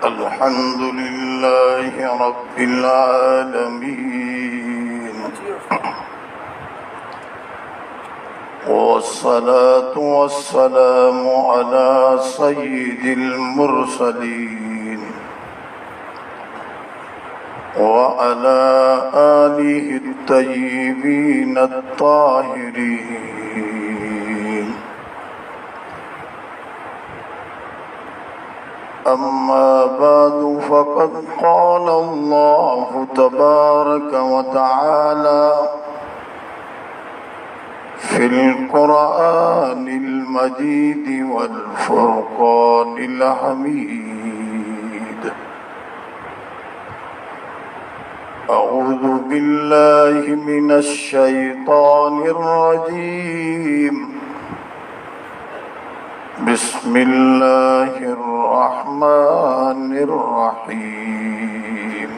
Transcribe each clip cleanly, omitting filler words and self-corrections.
अल्हम्दुलिल्लाहि रब्बिल आलमीन वस्सलातु वस्सलामु अला सय्यिदिल मुरसलीन व अला आलिहि अत्तय्यिबीन अत्ताहिरीन। अम्मा बादु फ़क़द क़ाल अल्लाहु तबारक व तआला फ़िल क़ुरआनिल मजीद वल फ़ुरक़ानिल हमीद। अऊज़ु बिल्लाहि मिनश शैतानिर रजीम। बिस्मिल्लाहिर रहमानिर रहीम।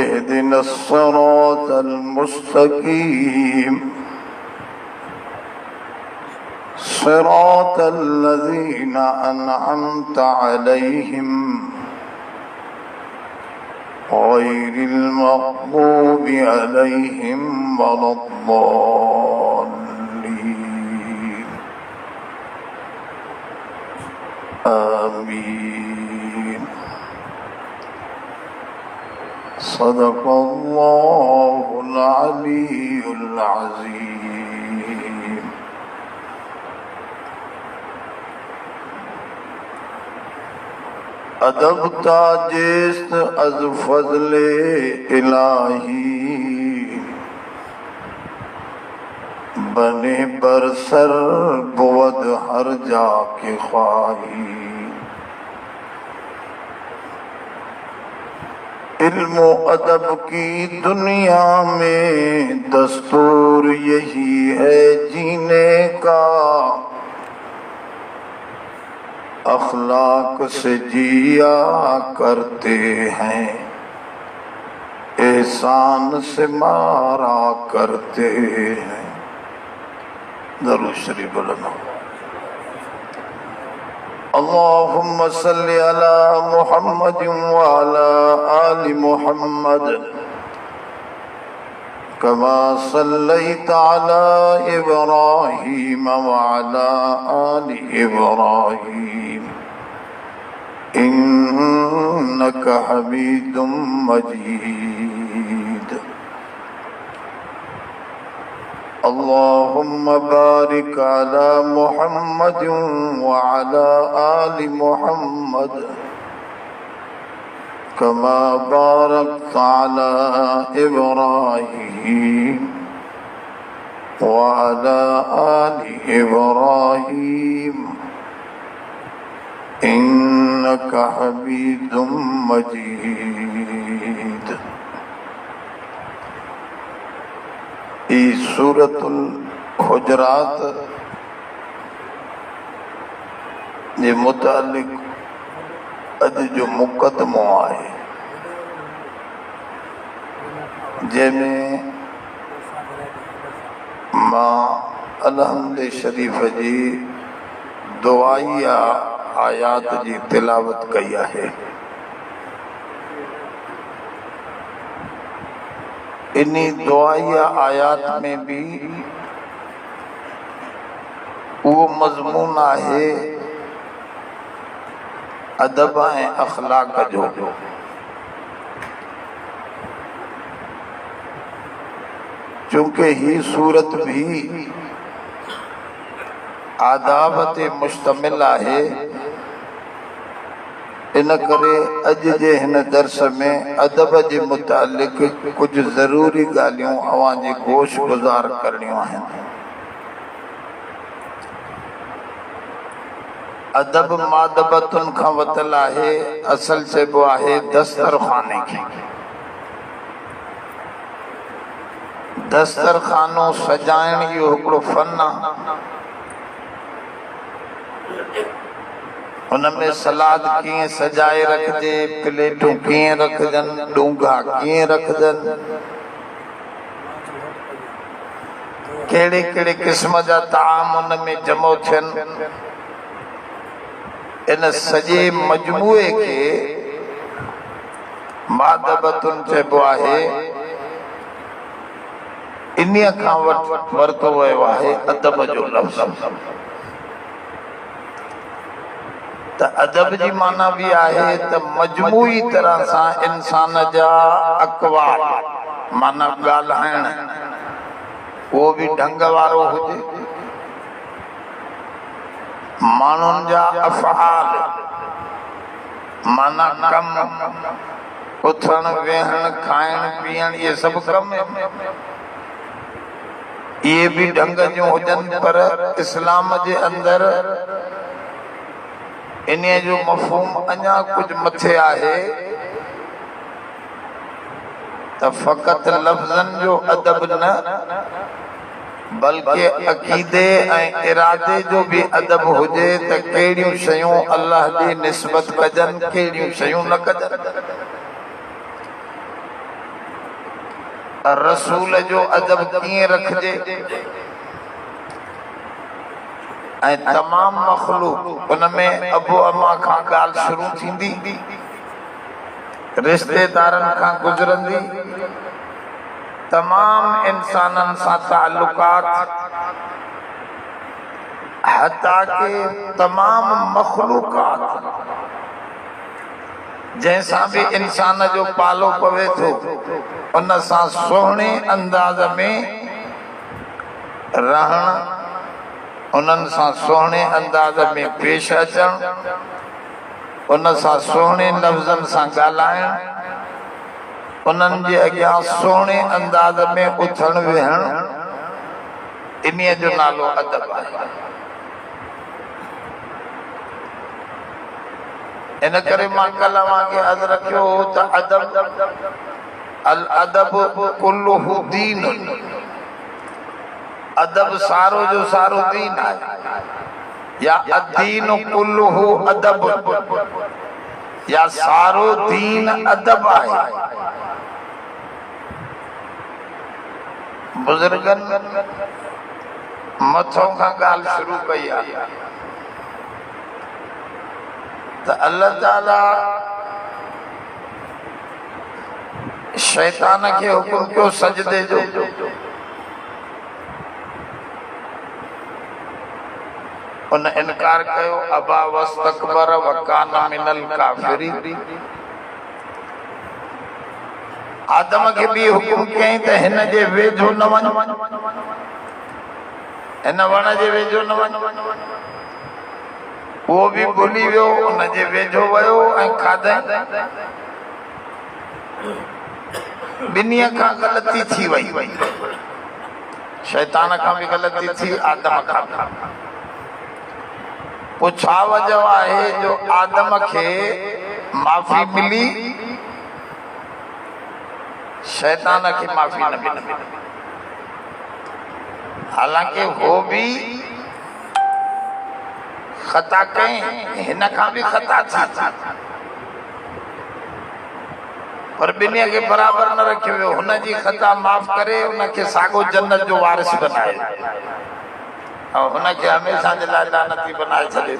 इहदिनस सिरातल मुस्तकीम सिरातल लज़ीना अनअमता अलैहिम गैरिल मग़्दूबि अलैहिम वलद्दाल्लीन। आमीन। सदक़ल्लाहुल अलीयुल अज़ीम। अदब ताजेस्त अज़ फ़ज़्ले इलाही बने बरसर बुवद हर जा के ख्वाही। इल्म अदब की दुनिया में दस्तूर यही है जीने का, अखलाक से जिया करते हैं, एहसान से मारा करते हैं। दरूद शरीफ बोलना। अल्लाहुम्मा सल्लि अला मुहम्मद व अला आलि मुहम्मद कमा सल्लैता अला इब्राहीम व अला आलि इब्राहीम इन्नका हमीदुम मजीद। अल्लाहुम्मा बारिक अला मुहम्मद व अला आलि मुहम्मद कमा बारकता अला इब्राहीम व अला आलि इब्राहीम इन्नका हमीदुम मजीद। ई सूरतुल हुजरात जे मुतालिक अज जो मुक़दमो आहे, जंहिंमें मां अलहम्द शरीफ़ जी दुआइया आयात जी तिलावत कई आहे। इन्ही दुआइया आयात में भी वो मज़मून आहे अदब ऐं अखलाक जो। चूंकि ही सूरत भी आदाब ते मुश्तमिल आहे, इन करे अज जे हिन दर्स में अदब जे मुतालिक कुछ ज़रूरी ॻाल्हियूं अवां जे गोश गुज़ार करणियूं आहिनि। अदब मादबतुन खां वतल आहे, असल चइबो आहे दस्तरखाने खे। दस्तरखानो सजाइण इहो हिकिड़ो फन आहे। उनमें सलाद कीअं सजाए रखजे, प्लेटूं कीअं रखजनि, डूंगा कीअं रखजनि, कहिड़े कहिड़े क़िस्म जा ताम उन में जमो थियनि, इन सॼे मजमूए खे मादबतुन चइबो आहे। इन्हीअ खां वरितो वियो आहे अदब जो लफ़्ज़। त अदब जी माना बि आहे त मजमूई तरह सां इंसान जा अक़वाल माना ॻाल्हाइण उहो बि ढंग वारो हुजे, माण्हुनि जा अफ़आल माना कम, उथण वेहण खाइण पीअण इहे सभु कम इहे बि ढंग जूं हुजनि। पर इस्लाम जे अंदरि इन जो मफ़हूम अञा कुझु मथे आहे त फ़क़ति लफ़्ज़नि जो अदब न बल्कि अक़ीदे ऐं इरादे जो भी अदब हुजे त कहिड़ियूं शयूं अल्लाह जी निस्बत कजनि, कहिड़ियूं शयूं न कजनि। रसूल जो अदब कीअं रखिजे ऐं तमाम मखलूक उनमें अबो अम्मा खां ॻाल्हि शुरू थींदी, रिश्तेदारनि खां गुज़रंदी, तमाम इंसाननि सां ताल्लुकात, हता के तमाम मखलूकात जैसा भी इंसान जो पालो पवे थो उन सां सुहिणे अंदाज में रहण, उन्हनि सां सुहिणे अंदाज में पेश अचण, उन सां सुहिणे लफ़्ज़नि सां ॻाल्हाइण, उन्हनि जे अॻियां सुहिणे अंदाज में उथण वेहण, इन्हीअ जो नालो अदब आहे। इन करे मां कल्ह अव्हांखे अर्ज़ु रखियो त अदब अल अदब कुल्लुहु दीन, अदब सारो जो सारो दीन आहे, या अदीन कुल्लुहु अदब, या सारो दीन अदब आहे। बुजुर्गनि मथों खां ॻाल्हि शुरू कई आहे त अल्लाह ताला शैतान खे हुकुम कयो सजदे जो, उन इनकार कयो, अबा वस्तकबर वकान मिनल काफिरीन। आदम खे भी हुकुम कयईं त हिन जे वेझो न वञ, हिन वण जे वेझो न वञ, उहो भी भुली वियो, उन जे वेझो वियो ऐं खाधई। ॿिन्हीअ खां ग़लती थी वई, शैतान खां भी ग़लती थी, आदम खां भी। पोइ छा वजह आहे जो आदम खे माफ़ी मिली, शैतान खे माफ़ी न मिली? हालांकि हो भी खता कई, हिन खां भी खता थी, पर ॿिन्हीअ खे बराबर न रखियो वियो। हुन जी खता माफ़ करे उनखे साॻो जन्नत जो वारिस बनाए ऐं हुनखे हमेशा जे लाइ लानती बनाए छॾे।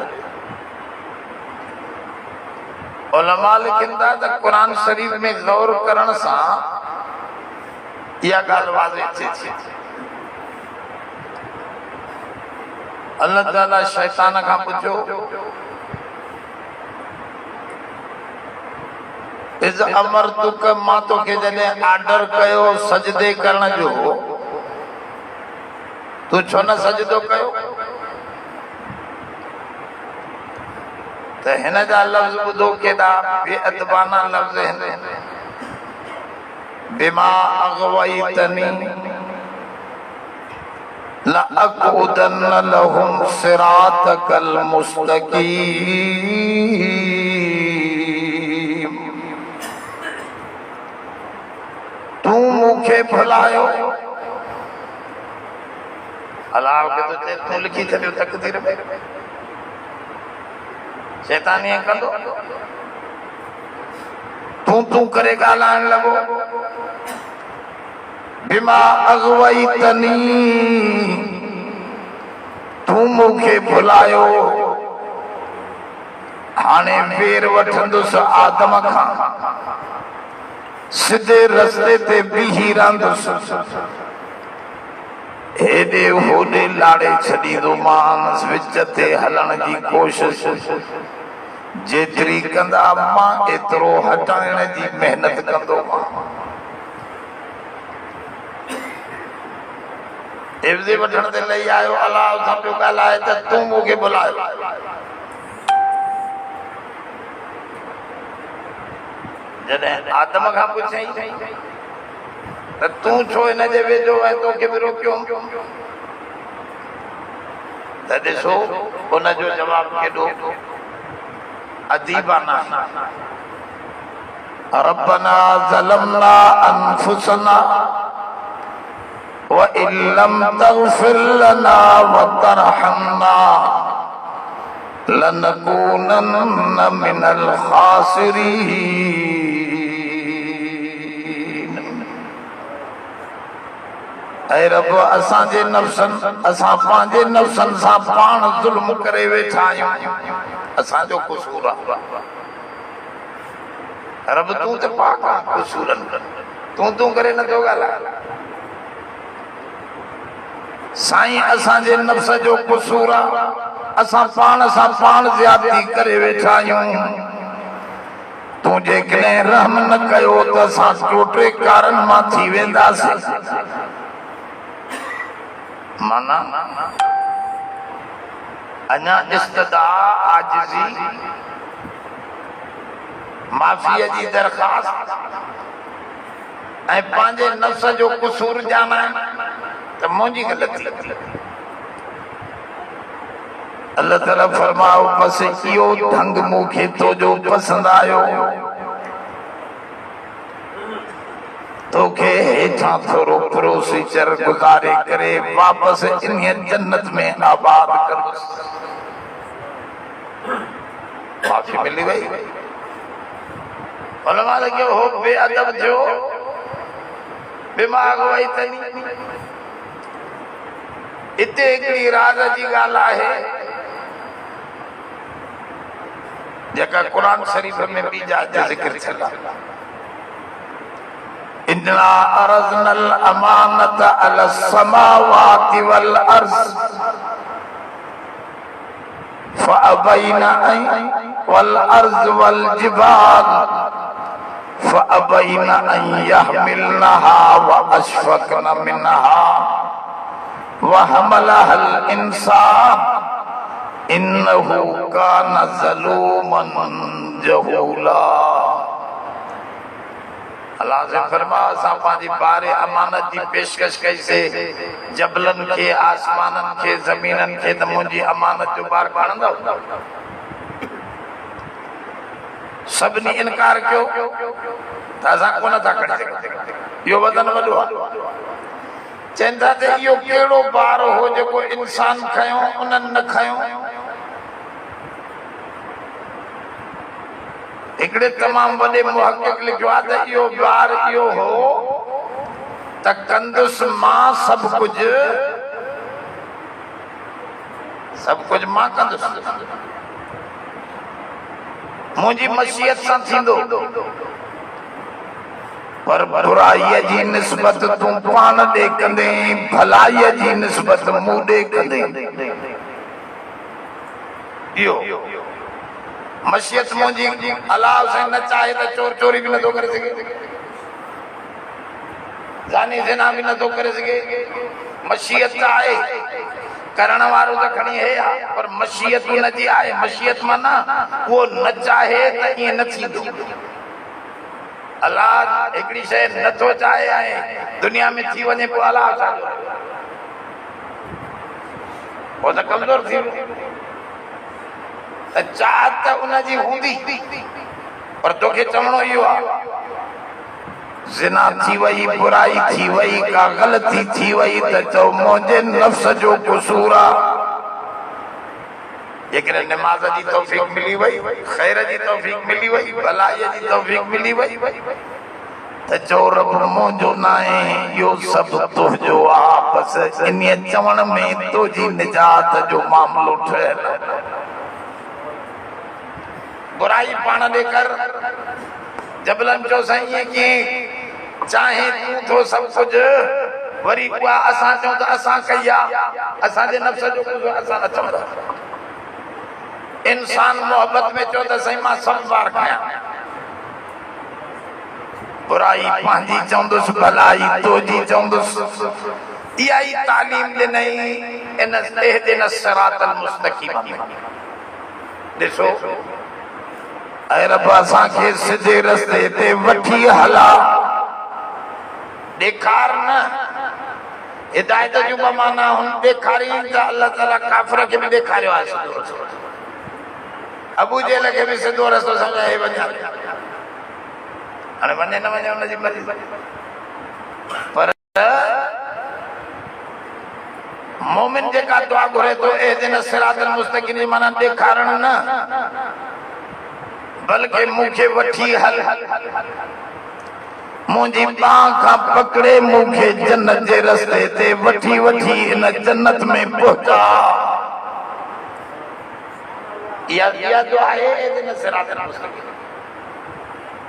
उलमा लिखनि था त क़ुरान शरीफ़ में गौर करण सां इहा ॻाल्हि वाज़े थिए थी। अल्लाह ताला शैतान खां पुछो, इज़ अमरतुक, मां तोखे जॾहिं आर्डर कयो सजदे करण जो, तू छो न सजदो कयो? त हिन जा लफ़्ज़ ॿुधो केॾा बेअदबाना लफ़्ज़ आहिनि। बिमा अग़वैतनी लअक़उदन्न लहुम सिरातकल मुस्तक़ीम। तू मूंखे भुलायो, अलाह के तो तू लिखी छॾियो तक़दीर में। शैतान ईअं कंदो, तू करे ॻाल्हाइण लॻो, बिमा अगवैतनी तू मूंखे भुलायो हाणे वेर वठंदुसि आदम खां सिधे रस्ते ते बीही रहंदुसि हेॾे होॾे लाड़े छॾींदो मांसि विच ते हलण जी कोशिश जेतिरी कंदा मां एतिरो हटाइण जी महिनत कंदो मां हिफ्ज़ वठण ते लही आयो अलाह सां पियो ॻाल्हाए त तूं मूंखे भुलायो जॾहिं आदम खां पुछई त तूं छो हिन जे वेझो ऐं तोखे बि रोकियो त ॾिसो उनजो जवाबु केॾो अदीबाना रब्बना ज़लमना अनफुसना व इल्लम तग़फिर लना व तरहमना लनकूनन्न मिनल खासिरीन। ऐ रब असांजे नफ़्सन असां पंहिंजे नफ़्सन सां पाण ज़ुल्म करे वेठा आहियूं असांजो कसूर आहे रब तूं त पाक आहे कसूरनि तूं करे नथो ॻाल्हाए साईं असांजे नफ़्स जो कसूर आहे असां पाण सां पाण ज़्यादती करे वेठा आहियूं तूं जेकॾहिं रहम न कयो त असां टोटे कारनि मां थी वेंदासीं माना अञा इस्तदा आजिज़ी माफ़ीअ जी दरख़्वास्त ऐं पंहिंजे नफ़्स जो कसूर ॼाणाइण त मुंहिंजी ग़लती अल्लाह ताला फरमाओ बस इहो ढंग मूंखे तुंहिंजो पसंदि आयो तोखे हेठां थोरो प्रोसीजर गुज़ारे करे वापसि इन जन्नत में आबाद कर माफ़ी मिली वई उलमा लॻियो हो बेअदब थियो दिमाग़ वई तनी इते हिकिड़ी राज़ जी ॻाल्हि आहे जेका क़ुरान शरीफ में बि ज़िक्र थियल आहे इन्ना अरज़नल अमानत अला समावाति वल अर्ज़ फअबैना वल अर्ज़ वल जिबाल फअबैना अन यहमिलनहा व अशफक़न मिनहा व हमलहल इंसान इन्नहु कान ज़लूमन जहूला। अल्लाह से फरमा असां पंहिंजी बारे अमानत जी पेशकश कईसे जबलन खे आसमानन खे ज़मीनन खे त मुंहिंजी अमानत जो बार खणंदव सभिनी इनकार कयो त असां कोन था खणी सघूं इहो वज़न वॾो आहे चवनि था त इहो कहिड़ो बार हो जेको इंसान खयो उन्हनि न खयो हिकिड़े तमामु वॾे मुहक़िक़ लिखियो आहे त इहो बार इहो हो त कंदुसि मां सभु कुझु मां कंदुसि मुंहिंजी मशीयत सां थींदो पर बुराईअ जी निस्बत तूं पाण ॾे कंदे भलाईअ जी निस्बत मूं ॾे कंदे इहो मशीयत मुंहिंजी अलाह से न चाहे त चोर चोरी बि नथो करे सघे ज़ानी ज़िना बि नथो करे सघे मशीयत आहे करण वारो त खणी हे आहे पर मशीयत हुनजी आहे मशीयत माना उहो न चाहे त ईअं न थींदो अलाह हिकिड़ी शइ नथो चाहे ऐं दुनिया में थी वञे पोइ अलाह सां पोइ त कमज़ोर थी वियो चाहत त उनजी हूंदी पर तोखे चवणो इहो आहे ज़िना थी वई बुराई थी वई का ग़लती थी वई त चओ मुंहिंजे नफ़्स जो कसूर आहे जेकॾहिं नमाज़ जी तौफ़ीक़ मिली वई खैर जी तौफ़ीक़ मिली वई भलाईअ जी तौफ़ीक़ मिली वई त जो रब मुझो नाए यो सब तुझो आ बस इन चवण में तुझी निजात जो मामलो ठहल बुराई पाण लेकर जबलन जो सही कि चाहे तू तो सब कुछ वरी उहा असां चऊं त असां कई आहे असांजे नफ़्स जो कुझु असां न चवंदा इंसान मोहब्बत में चओ त सही मां सब बार कयां बुराई पंहिंजी चवंदुसि भलाई तुंहिंजी चवंदुसि इहा ई तालीम ॾिनई इन इहदिन सिरातल मुस्तक़ीम ॾिसो ऐं रब असांखे सिधे रस्ते ते वठी हला ॾेखार न हिदायत जूं ॿ माना हुन ॾेखारी त अल्लाह ताला काफ़िर खे बि ॾेखारियो आहे सिधो रस्तो अबू जेल खे बि सिधो रस्तो सम्झाए वञा हाणे वञे न वञे हुनजी मर्ज़ी पर मोमिन जेका दुआ घुरे थो इहदिन सिरातल मुस्तक़ीम जी माना ॾेखारण न बल्कि मूंखे वठी हल मुझी बाह का पकड़े मुझे जन्नत के रस्ते ते वठी वठी इन जन्नत में पहुंचा या दुआ है इहदिन सिरातल मुस्तक़ीम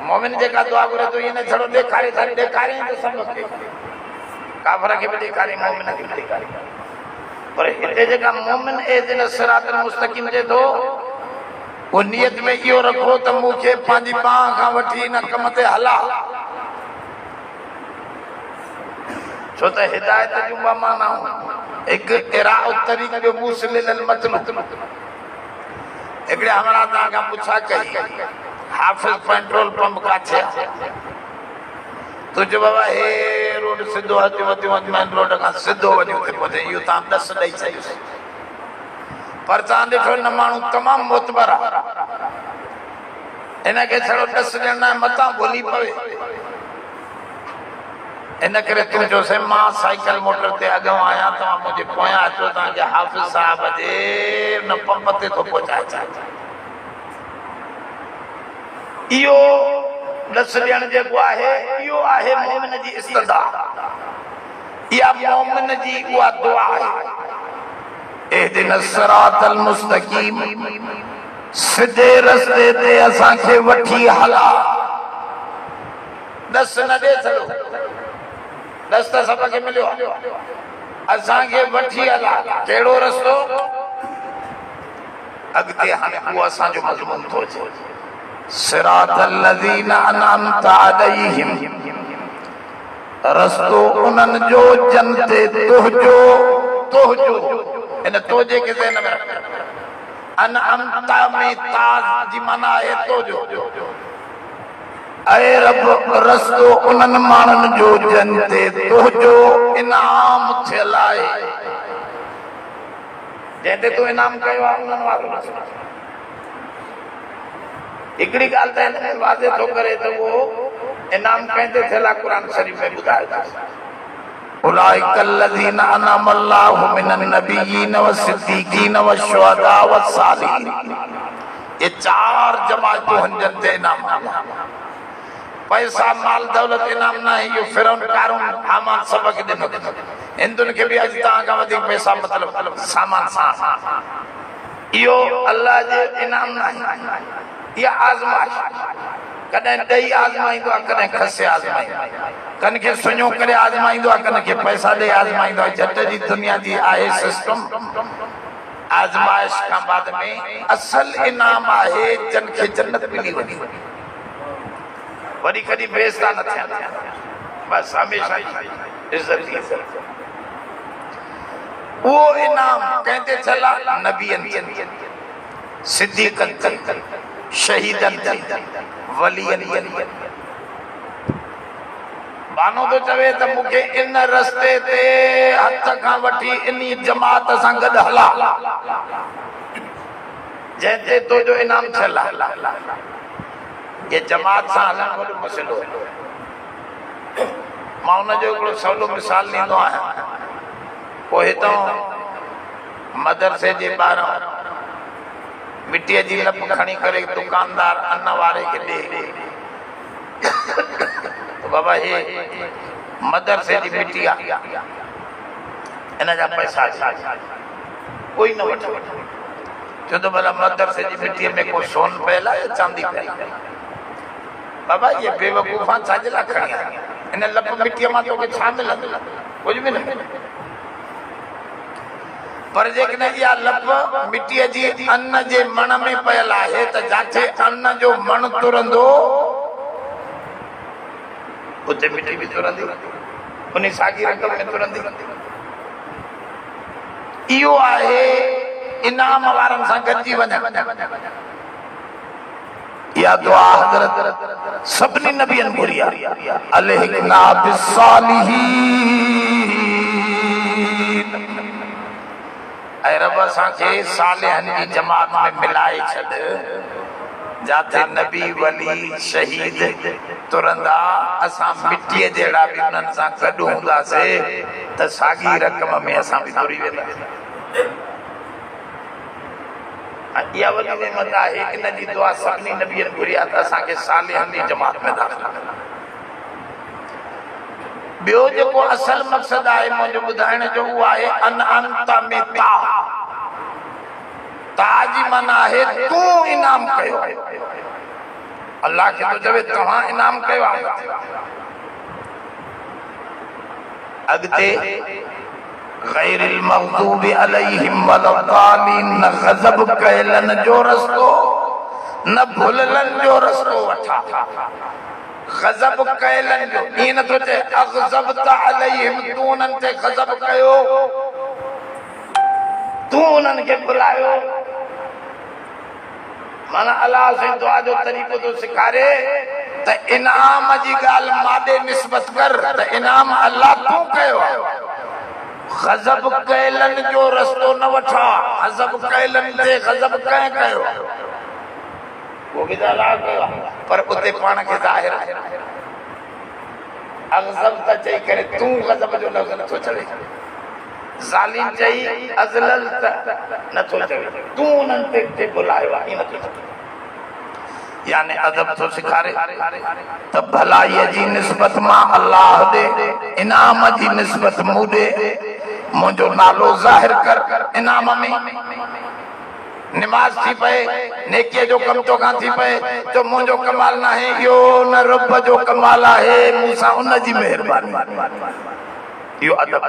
मोमिन जेका दुआ करे तो ये न छड़ो ॾेखारे तो सब के काफिर के भी ॾेखारे मोमिन के भी ॾेखारे पर हिते जेका मोमिन इहदिन सिरातल मुस्तक़ीम जे तो वो नियत में इहो रखो त मूंखे पंहिंजी बाह खां वठी इन कम ते हला छो त हिदायत जूं ॿ मानाऊं हिकु इराउ तरीक़ जो मूसिलिल मतलूब हिकिड़े हमरा तव्हां खां पुछा कई हाफिज पेट्रोल पंप काथे तुझे बाबा हे रोड सिधो हथी वधी वञ मेन रोड खां सिधो वञी उते पहुचे इहो तव्हां ॾस ॾेई छॾियोसि पर तव्हां ॾिठो न माण्हू तमामु मोतबर आहे हिनखे छड़ो ॾस ॾियण मथां भुली पवे इन करे तूं चयोसि मां साइकिल मोटर ते अॻियां आहियां तव्हां मुंहिंजे पोयां अचो तव्हांखे हाफ़िज़ साहिब जे न पंप ते थो पहुचाए छा इहो ॾस ॾियण जेको आहे इहो आहे मोमिन जी इस्तदा इहा मोमिन जी उहा दुआ आहे इहदिन सिरातल मुस्तक़ीम सिधे रस्ते ते असांखे वठी हला ॾस न ॾे छॾो ॾस त सभ खे मिलियो असांखे वठी हला कहिड़ो रस्तो अॻिते हाणे उहो असांजो मज़मून थो अचे सिरातल लज़ीना अनअमता अलैहिम रस्तो उन्हनि जो जन ते तुहजो इन तोजे के ज़हन में अनअमता में ताज जी माना है तुहजो ऐ रब रस्तो उन्हनि माण्हुनि जो जन ते तुहजो इनाम थियल आहे जंहिं ते तूं इनाम कयो आहे उन्हनि वारो रस्तो हिकिड़ी ॻाल्हि त हिन में वाज़े थो करे त उहो इनाम कंहिंते थियल आहे क़ुर शरीफ़ में ॿुधायो अथसि उलाइका लज़ीना अनअम अल्लाहु मिनन नबिय्यीन वस्सिद्दीक़ीन वश्शुहदा वस्सालिहीन ये चार जमातूं हन जन ते इनाम पैसा माल दौलत इनाम न है यो फिरौन कारून हामान सबक ॾिनो हिंदुनि खे बि अॼु तव्हां खां वधीक पैसा मतिलबु सामान सां इहो अल्लाह जे इनाम न आहे इहा आज़माइश कॾहिं ॾेई आज़माईंदो आहे कॾहिं खसे आज़माईंदो आहे कन खे सुञो करे आज़माईंदो आहे कन खे पैसा ॾेई आज़माईंदो आहे झट जी दुनिया जी आहे सिस्टम आज़माइश खां बाद में असल इनाम आहे जन खे जन्नत मिली वञी वरी कॾहिं बेइज़्ज़त न थियनि बस हमेशा इज़्ज़त उहो इनाम कंहिंते थियल आहे नबियनि सिद्दीक़नि शहीदनि वलियनि बानो तो चवे त मूंखे इन रस्ते ते हथ खां वठी इन्ही जमात सां गॾु हला जंहिं ते तुंहिंजो इनाम थियल आहे ये जमात सां हलण वॾो मसइलो मां हुनजो हिकिड़ो सवलो मिसाल ॾींदो आहियां पोइ हितां मदरसे जे ॿाहिरां मिटीअ जी लप खणी करे दुकानदार अन्न वारे खे ॾे बाबा हे मदरसे जी मिट्टी आ इन जा पैसा कोई न वठे चो तो भला मदरसे जी मिट्टी में को सोन पहला या चांदी पहला बाबा ये बेवकूफा छाजे ला खणी इन लप मिट्टी में तो के छा मिलंदो कुछ भी नहीं पर जेकने या लप मिट्टी जी अन्न जे मण में पयल आहे त जाथे अन्न जो मण तुरंदो उते मिट्टी भी तुरंदी उन सागी रकम में तुरंदी इहो आहे इनाम वारन सां गॾिजी वञण या दुआ हज़रत सभिनी नबियन घुरी आहे अलहिकना बिस्सालिहीन ऐं रब असांखे सालिहन जी जमात में मिलाए छॾ जाते नबी वली शहीद तुरंदा असां मिट्टीअ जहिड़ा बि उन्हनि सां गॾु हूंदासीं त साॻी रक़म में असां बि तुरी वेंदासीं इहा वॾी नेमत आहे इन जी दुआ सभिनी नबियनि घुरी आहे त असांखे सालिहन जी जमात में दाख़िल कंदा ॿियो जेको असल मक़सद आहे मुंहिंजो ॿुधाइण जो उहो आहे अन अंत में ताजी माना है तू इनाम कयो अल्लाह के तो जब तव्हां इनाम कयो अगते गैरिल मग़दूबि अलैहिम वलद्दालिन न गज़ब कयलन जो रस्तो न भुललन जो रस्तो वठा गज़ब कयलन जो इन तो चे अग़ज़बत अलैहिम तू उन्हनि ते गज़ब कयो तू उन्हनि खे भुलायो माना अल्लाह से दुआ जो तरीक़ो तो सिखारे त इनाम जी गाल मादे निस्बत कर त इनाम अल्लाह तू कयो गज़ब कयलन जो रस्तो न वठा गज़ब कयलन ते गज़ब कय कयो वो भी अल्लाह कयो पर उते पाण के ज़ाहिर अग़ज़ब त चई करे तू गज़ब जो लफ़्ज़ नथो चले ज़ालिम चई अज़लल त नथो चवे तू उन्हनि ते बुलायो आहे नथो चवे यानी अदब तो सिखारे त भलाई जी निस्बत मां अल्लाह दे इनाम जी निस्बत मूं दे मुंहिंजो नालो ज़ाहिर कर इनाम में नमाज थी पए नेकीअ जो कम तो खां थी पए तो मुंहिंजो कमाल न आहे इहो न रब जो कमाल आहे मूंसां उन जी महिरबानी इहो अदब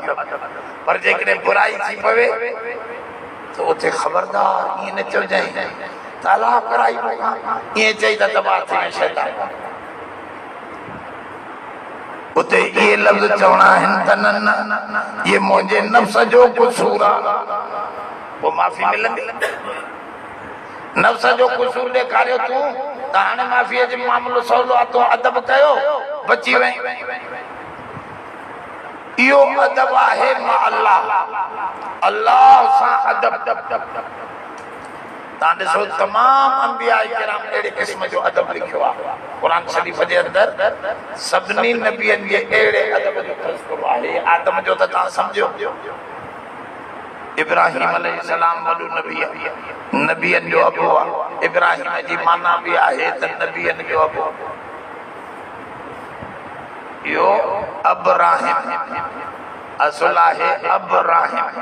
पर जेकॾहिं बुराई थी पवे तो उते ख़बरदार ईअं न चइजांइ ताला कराई ईअं चई त तबाह थी वञे शैतान उते इहे लफ़्ज़ चवणा आहिनि त न ये मुंहिंजे नफ़्स जो कुसूर आहे पोइ माफ़ी मिलंदी नफ़्स जो कुसूर ॾेखारियो तूं त हाणे माफ़ीअ जो मामिलो सवलो आहे तूं अदब कयो बची वई इहो अदब आहे मां अल्लाह सां अदब तां ॾिसो तमाम अंबिया किराम अहिड़े क़िस्म जो अदब लिखियो आहे क़ुर शरीफ़ जे अंदर सभिनी नबियनि जे अहिड़े अदब जो तज़किरो आहे आदम जो त तव्हां सम्झो इब्राहिम अलैहिस्सलाम वॾो नबी आहे नबियनि जो अबो आहे इब्राहिम जी माना बि आहे त नबियनि जो अबो यो अब्राहिम असुल आहे अब्राहिम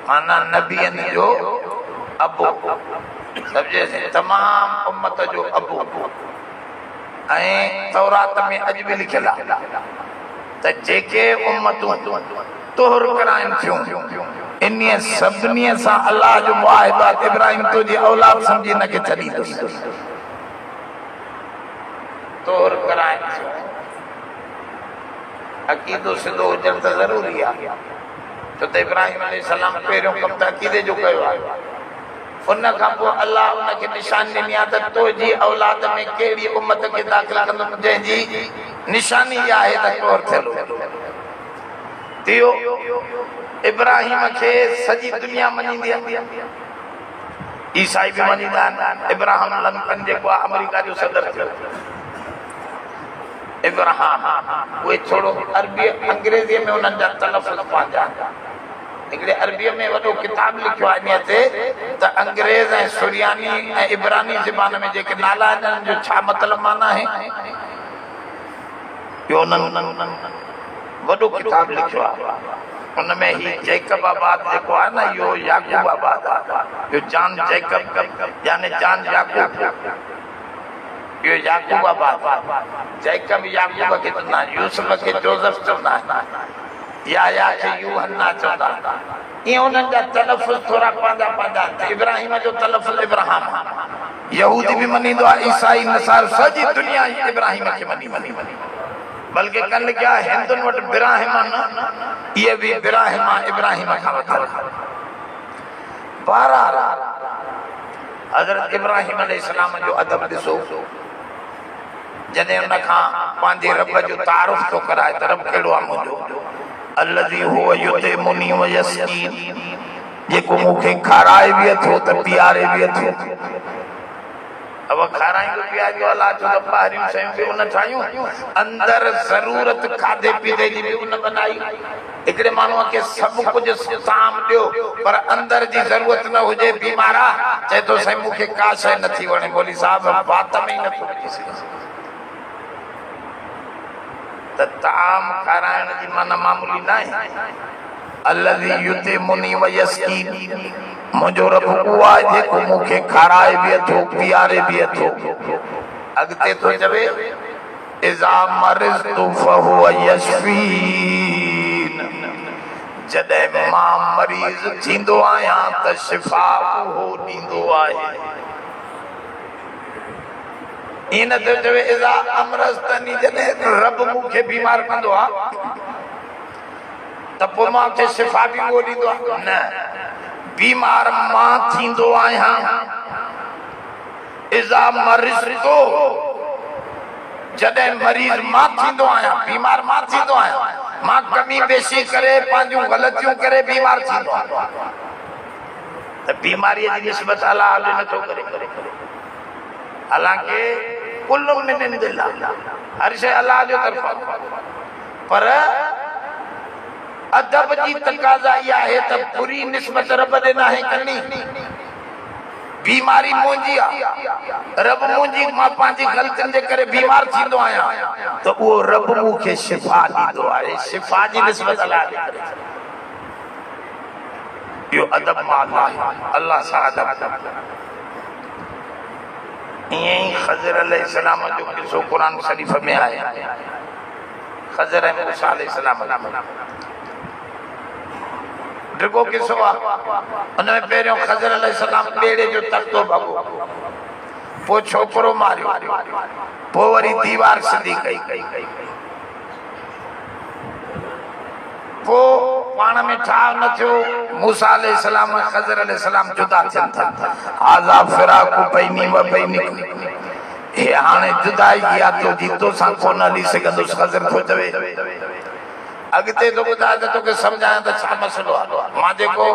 माना नबियन जो अबू समझे तमाम उम्मत जो अबू ऐं तौरात में अज भी लिखियल आहे त जेके उम्मतूं तोहर कराइनि थियूं इन्हीअ सभिनी सां अल्लाह जो मुआहिदो आहे इब्राहिम तुंहिंजी औलाद सम्झी न के छॾींदुसि तोहर कराइनि थियूं अकीदो सिधो हुजण त ज़रूरी आहे छो त इब्राहिम अलैहिस्सलाम पहिरियों कमु त अकीदे जो कयो आहे उन खां पोइ अल्लाह उनखे निशानी ॾिनी आहे त तुंहिंजी औलाद में कहिड़ी उम्मत खे दाख़िल कंदुमि जंहिंजी निशानी इहा आहे त तोहर थियलु थियो इब्राहिम खे सॼी दुनिया मञींदी आहे ईसाई बि मञींदा आहिनि इब्राहिम लिंकन जेको आहे अमेरिका जो सदर थियो इब्राहिम उहे थोरो अरबी अंग्रेज़ीअ में उन्हनि जा तलफ़ुज़ पंहिंजा हिकिड़े अरबीअ में वॾो किताब लिखियो आहे इन ते त अंग्रेज़ ऐं सुरियानी ऐं इब्रानी ज़बान में जेके नाला आहिनि उन्हनि जो छा मतिलबु माना आहे यो वॾो किताब लिखियो आहे उनमें ही जैकबाबाद जेको आहे न यो याकूबाबाद यो जान जैकब यानी जान याकूब यो याकूबाबाद जैकब याकूब के चवंदा यूसुफ के जोसेफ चवंदा या के यूहन्ना चवंदा ये उन्हनि जा तलफ़ुज़ थोड़ा पंहिंजा पंहिंजा इब्राहिम जो तलफ़ुज़ इब्राहिम यहूदी भी मनींदो आहे ईसाई नसार सॼी दुनिया इब्राहिम खे मनी बल्कि कल क्या हिंदुनि वटि बिराहिम न ये भी बिराहिम इब्राहिम खां वठल बहरहाल हज़रत इब्राहिम अलैहिस्सलाम जो अदब ॾिसो जॾहिं उन खां पंहिंजे रब जो तारुफ़ थो कराए त रब कहिड़ो आहे मुंहिंजो अल्लज़ी हुव युतिमुनी व यस्कीन जेको मूंखे खाराए बि अथो त पीआरे बि अथो अब खाराईंदो पीआरियो अलाह जो त ॿाहिरियूं शयूं बि उन ठाहियूं अंदर ज़रूरत खाधे पीते जी बि उन बनाई हिकिड़े माण्हूअ खे सभु कुझु साम ॾियो पर अंदर जी ज़रूरत न हुजे बीमार आहे चए थो साईं मूंखे का शइ नथी वणे बोली साहब बात में ई नथो मिली सघे त ताम खाराइण जी माना मामूली न आहे अल्लज़ी युतिमुनी व यस्कीन मुंहिंजो रब उहो आहे जेको मूंखे खाराए बि अथो पीआरे बि अथो अॻिते थो चवे इज़ा मरिज़तु फहुव यशफ़ीन जॾहिं मां मरीज़ थींदो आहियां त शिफ़ा उहो ॾींदो आहे इन ते चवे इज़ा अमरज़तनी जॾहिं रब मूंखे बीमार कंदो आहे त पोइ मूंखे शिफ़ा बि उहो ॾींदो आहे न बीमार मां थींदो आहियां इज़ा मरिज़तु जॾहिं मरीज़ मां थींदो आहियां बीमार मां थींदो आहियां मां कमी बेशी करे पंहिंजूं ग़लतियूं करे बीमार थींदो आहियां त बीमारीअ जी निस्बत अलाह नथो करे हालांकि कुल्लु मिन इंदिल्लाह हर शइ अलाह जो तरफ़ां पर अदब जी तकाज़ा इहा आहे त बुरी निस्बत रब ॾे नाहे करणी बीमारी मुंहिंजी आहे रब मुंहिंजी मां पंहिंजी ग़लतियुनि जे करे बीमार थींदो आहियां त उहो रब मूंखे शिफ़ा ॾींदो आहे शिफ़ा जी निस्बत अलाह ॾे करे इहो अदब मां अलाह सां अदब ईअं ई ख़ज़र अलैहिस्सलाम जो किस्सो क़ुर शरीफ़ में आहे ख़ज़र ऐं मूसा अलैहिस्सलाम ढिघो किस्सो आहे उनमें पहिरियों ख़ज़र अलैहिस्सलाम ॿेड़े जो तख़्तो भॻो पोइ छोकिरो मारियो पोइ वरी दीवार सिधी कई पोइ पाण में ठाव न थियो मूसा अलैहिस्सलाम ख़ज़र अलैहिस्सलाम जुदा थियनि था आज़ा फिराक़ु बैनी व बैनिक हे हाणे जुदाई या तो जीतो सां कोन हली सघंदुसि ख़ज़र थो चवे अॻिते तो ॿुधाए त तोखे सम्झायां त छा मसइलो आहे मां जेको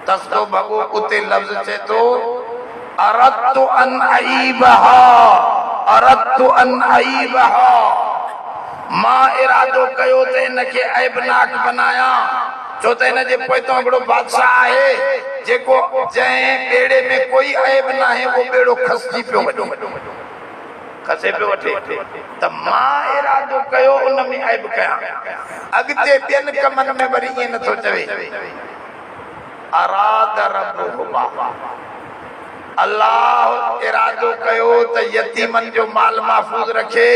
तख़्तो भॻो उते लफ़्ज़ चए थो अरदतु अन अईबहा मां इरादो कयो त इनखे ऐबनाक बनाया छो त इन जे पोइतो हिकिड़ो बादशाह आहे जेको जंहिं ॿेड़े में कोई ऐब न आहे उहो ॿेड़ो खसिजी पियो वञे खसे पियो वठे त मां इरादो कयो उन में ऐब कयां अॻिते ॿियनि कमनि में वरी ईअं नथो चवे अराद रब्बुहुमा अल्लाह इरादो कयो त यतीमनि जो माल महफूज़ रखे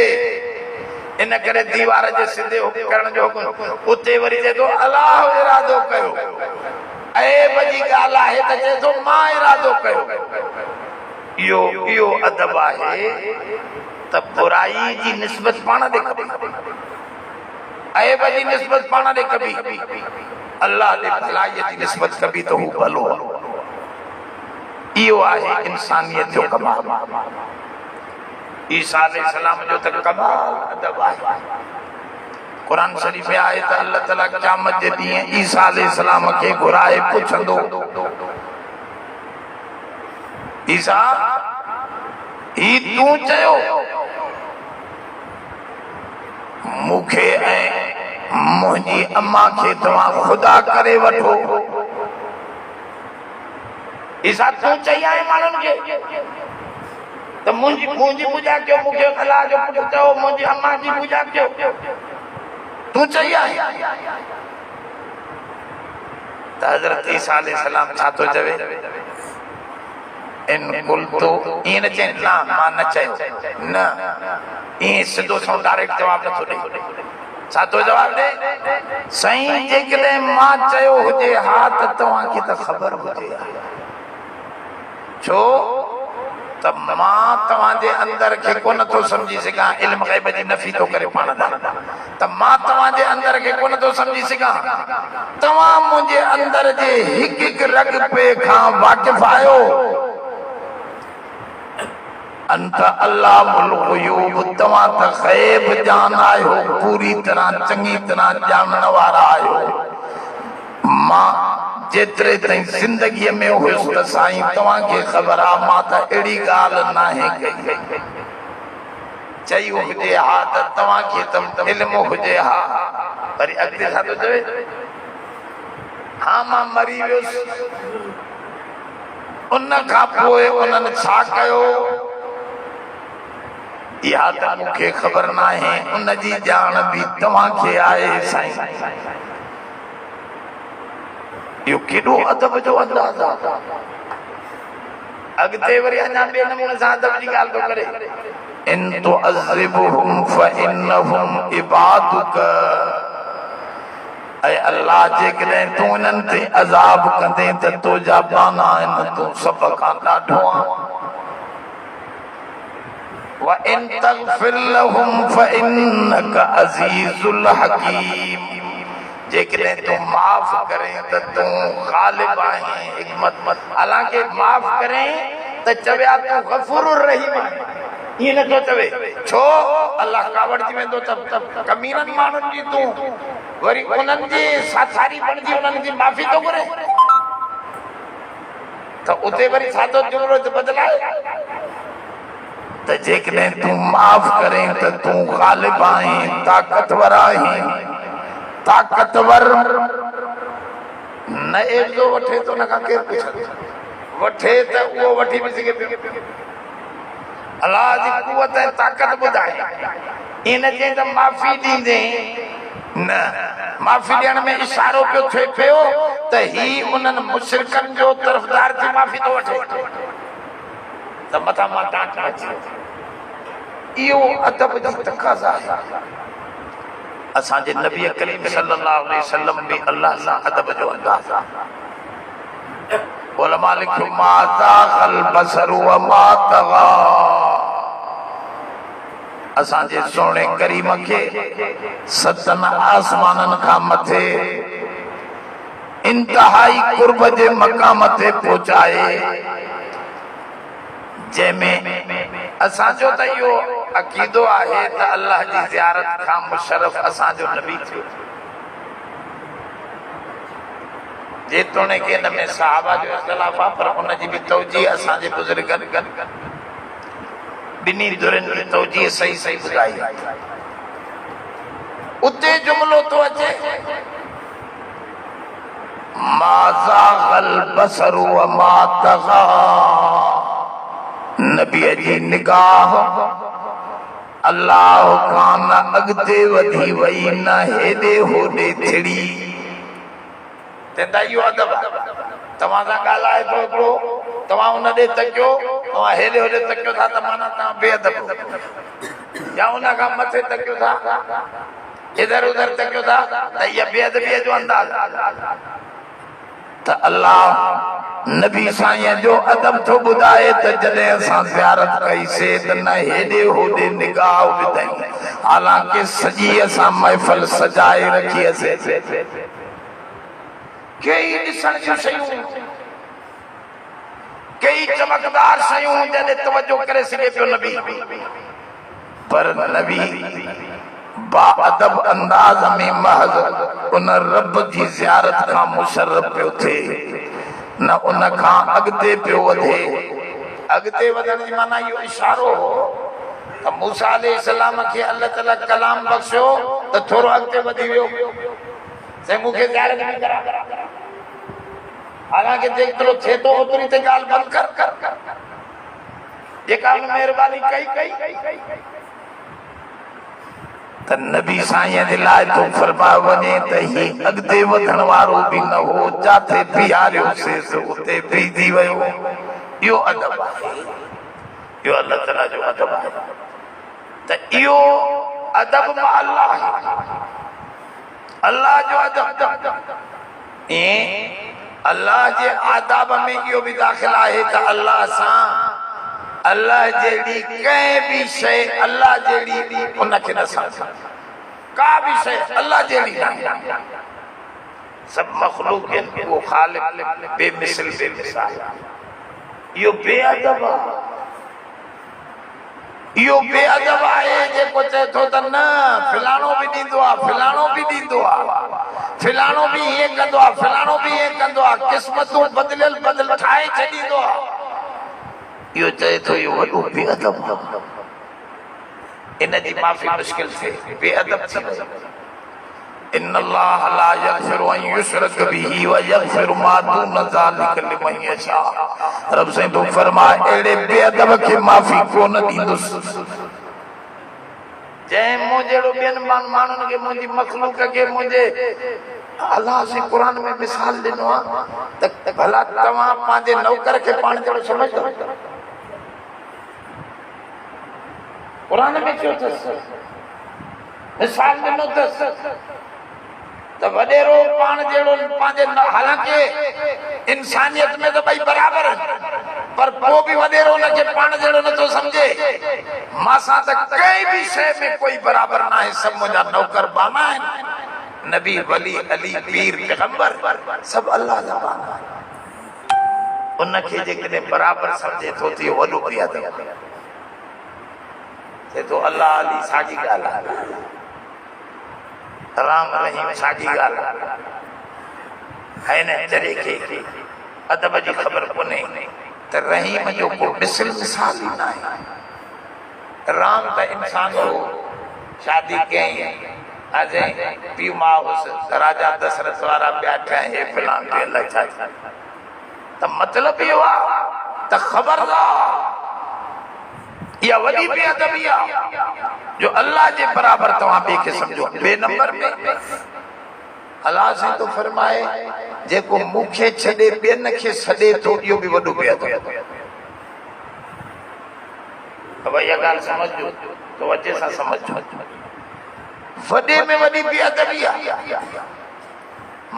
इन करे दीवार जे सिधे करण जो हुकुम उते वरी चए थो अल्लाह इरादो कयो ऐब जी ॻाल्हि आहे त चए थो मां इरादो कयो इहो अदब आहे त बुराई जी निस्बत पाण ॾे कबी ऐब जी निस्बत पाण ॾे कबी अल्लाह ॾे भलाईअ जी निस्बत कबी त हू भलो इहो आहे इंसानियत जो कमाल ईसा अलैहिस्सलाम जो त कमाल अदब आहे क़ुर शरीफ़ में आहे त अल्लाह ताला क़यामत जे ॾींहुं ईसा अलैहिस्सलाम खे घुराए पुछंदो ईसा ही तूं चयो मूंखे ऐं मुंहिंजी अम्मा खे तव्हां ख़ुदा करे वठो ईसा तूं चई आहे माण्हुनि खे त तो मुझी पूजा क्यों मुखे अल्लाह जो पुट चयो मुझी अम्मा जी पूजा क्यों तू चाहिए तो हजरत ईसा अलैहिस्सलाम छा तो चवे इन कुल तो इन न चए ना मां न चयो न ई सिधो सो डायरेक्ट जवाब न थो छा तो जवाब दे सही जेकॾहिं मां चयो हुजे हा त तव्हांखे त ख़बर हुजे छो त मां तव्हांजे अंदर खे कोन थो समझी सघां इल्म ग़ैब जी नफ़ी थो करे पाण त मां तव्हांजे अंदर खे कोन थो समझी सघां तव्हां मुंहिंजे अंदर जे हिकु हिकु रग पे खां वाक़िफ़ आहियो अंत अल्लाहुल ग़ुयूब तव्हां त ग़ैब ॼाण आहियो पूरी तरह चङी तरह ॼाणण वारा आहियो मां जेतिरे ताईं ज़िंदगीअ में हुयुसि त साईं तव्हांखे ख़बर आहे मां त अहिड़ी ॻाल्हि नाहे कई चई हुजे हा त तव्हांखे त इल्मु हुजे हा वरी अॻिते छा थो चवे हा मां मरी वियुसि उन खां पोइ उन्हनि छा कयो इहा त मूंखे ख़बर नाहे उन जी ॼाण बि तव्हांखे आहे साईं इहो केॾो अदब जो अंदाज़ आहे अॻिते वरी अञा ॿिए नमूने सां अदब जी ॻाल्हि थो करे इन तुअज़िबहुम फइन्नहुम इबादुक ऐं अल्लाह जेकॾहिं तूं इन्हनि ते अज़ाब कंदे त तुंहिंजा बाना आहिनि तूं सभ खां ॾाढो आहे वइन तग़फिर लहुम फइन्नक अज़ीज़ुल हकीम जेकॾहिं तूं माफ़ करें त तूं ग़ालिब आहीं हिकमत हालांकि माफ़ करें त चवे तूं गफ़ूरुर रहीम आहीं ईअं नथो चवे छो अल्लाह कावड़जी वेंदो त कमीननि माण्हुनि जी तूं वरी उन्हनि जी साथारी बणिजी उन्हनि जी माफ़ी थो घुरे त उते वरी छा थो जुमिलो बदिलाए त जेकॾहिं तूं माफ़ करें त तूं ग़ालिब आहीं ताक़तवर आहीं ताक़तवर न एॾो वठे तो न का केर पुछे वठे त उहो वठी बि सघे पियो अल्लाह जी कुवत ऐं ताक़त ॿुधाए इन चई त माफ़ी ॾींदे न माफ़ी ॾियण में इशारो पियो थिए पियो त ही उन्हनि मुशरिकनि जो तरफ़दार थी माफ़ी थो वठे त मथां मां टांट अची इहो अदब जी तक़ाज़ा आहे असांजे नबी करीम सल्लल्लाहु अलैहि वसल्लम भी अल्लाह सां अदब जो अंदाज़ आहे उलमा लिखो मा ज़ाग़ल बसर व मा तग़ा असांजे सोने करीम खे सतन आसमाननि खां मथे इंतहाई कुर्ब जे मक़ाम ते पहुचाए जंहिंमें असांजो त इहो अक़ीदो आहे त अल्लाह जी ज़ियारत खां मुशर्रफ असांजो नबी थियो जेतोणीकि इन में सहाबा जो इख़्तिलाफ़ आहे पर उन जी बि तवजीह असांजे बुज़ुर्गनि ॿिन्ही धुरनि जी तवजीह सही सही ॿुधाई उते जुमिलो थो अचे मा ज़ाग़ल बसर व मा तग़ा नबीअ जी निगाह अल्लाह खां न अॻिते वधी वई न हेॾे होॾे थिड़ी इहो अदब तव्हां सां ॻाल्हाए थो हिकिड़ो तव्हां उन ॾे तकियो तव्हां हेॾे होॾे तकियो था त माना तव्हां बेअदब या उन खां मथे तकियो था इधर उधर तकियो था त इहा बेअदबीअ जो अंदाज़ त अल्लाह नबी साईं जो अदब थो ॿुधाए त जॾहिं असां ज़ियारत कईसीं त न हेॾे होॾे निगाह विधाई हालांकि सॼी असां महफ़िल सजाए रखी हुअसीं कई ॾिसण जूं शयूं कई चमकदार शयूं जॾहिं तवजो करे सघे पियो नबी पर नबी बाअदब अंदाज में महज़ उन रब जी ज़ियारत खां मुशर्रफ पियो थिए न उन खां अॻिते पियो वधे अॻिते वधण जी माना इहो इशारो हो त मूसा अलैहिस्सलाम खे अल्लाह ताला कलाम बख़्शियो त थोरो अॻिते वधी वियो से मूंखे ज़ियारत बि करा हालांकि जेतिरो थिए थो ओतिरी ते ॻाल्हि बंदि कर जेका मेहरबानी कई त नबी साईं जे लाइ तो फरमा वञे त ही अॻिते वधण वारो बि न हो, जाथे बीहारियोसीं उते बीहजी वियो। इहो अदब आहे, इहो अल्लाह ताला जो अदब आहे। त इहो अदब मां अल्लाह आहे, अल्लाह जो अदब। अल्लाह जे आदाब में इहो बि दाख़िल आहे त अल्लाह सां अल्लाह जहिड़ी कंहिं बि शइ अल्लाह जहिड़ी उनखे न सम्झ, का बि शइ अल्लाह जहिड़ी न। सब मखलूक वो खालिक बेमिसल बेमिसाल। इहो बेअदब आहे, इहो बेअदब आहे जेको चए थो त न फलाणो बि ॾींदो आहे, फलाणो बि ॾींदो आहे, फलाणो बि हीअं कंदो आहे, फलाणो बि हीअं कंदो आहे, क़िस्मतूं बदिलियल बदिल ठाहे छॾींदो आहे। इहो चए थो इहो वॾो बेअदब आहे। इन जी माफ़ी मुश्किल थिए, बेअदब थी वई। इन अल्लाह ला यग़फिरु अन युशरक बिही व यग़फिरु मा दून ज़ालिक लिमन यशा। रब से तो फरमाए एड़े बेअदब के माफ़ी कोन ॾींदुसि जंहिं मूं जहिड़ो ॿियनि माण्हुनि खे, मुंहिंजी मख़लूक खे, मुंहिंजे अल्लाह से क़ुरान में मिसाल ॾिनो आहे त भला तव्हां पंहिंजे नौकर खे पाण जहिड़ो सम्झो? क़ुरान में चयो अथसि, मिसाल ॾिनो अथसि त वॾेरो पाण जहिड़ो पंहिंजे, हालांकि इंसानियत में तो ॿई बराबर आहिनि, पर पोइ बि वॾेरो हुनखे पाण जहिड़ो नथो सम्झे। मासां त कंहिं बि शइ में कोई बराबर न आहे, सभु मुंहिंजा नौकर बाना आहिनि। नबी, वली, अली, पीर, पैगंबर सभु अल्लाह जा बाना आहिनि। उनखे जेकॾहिं बराबर सम्झे थो त इहो वॾो बेअदब आहे। चए थो अल्लाह अली साॻी ॻाल्हि आहे, राम रहीम साॻी ॻाल्हि आहे। हिन जॾहिं खे अदब जी ख़बर कोन्हे त रहीम जो को मिसल मिसाल ई न आहे। राम त इंसान हो, शादी कयईं, अजय पीउ मां हुसि, राजा दशरथ वारा ॿिया ठहिया, फिलहाल अलाए छा। त मतिलबु इहो आहे त ख़बरदार इहा वॾी बेअदबी आहे जो अल्लाह जे बराबर तव्हां ॿिए खे सम्झो। ॿिए नंबर में अल्लाह से तो फरमाए जेको मूंखे छॾे ॿियनि खे सॾे थो, इहो बि वॾो बेअदब आहे। भई इहा ॻाल्हि सम्झो तो वजह सां सम्झो, वॾे में वॾी बेअदबी आहे।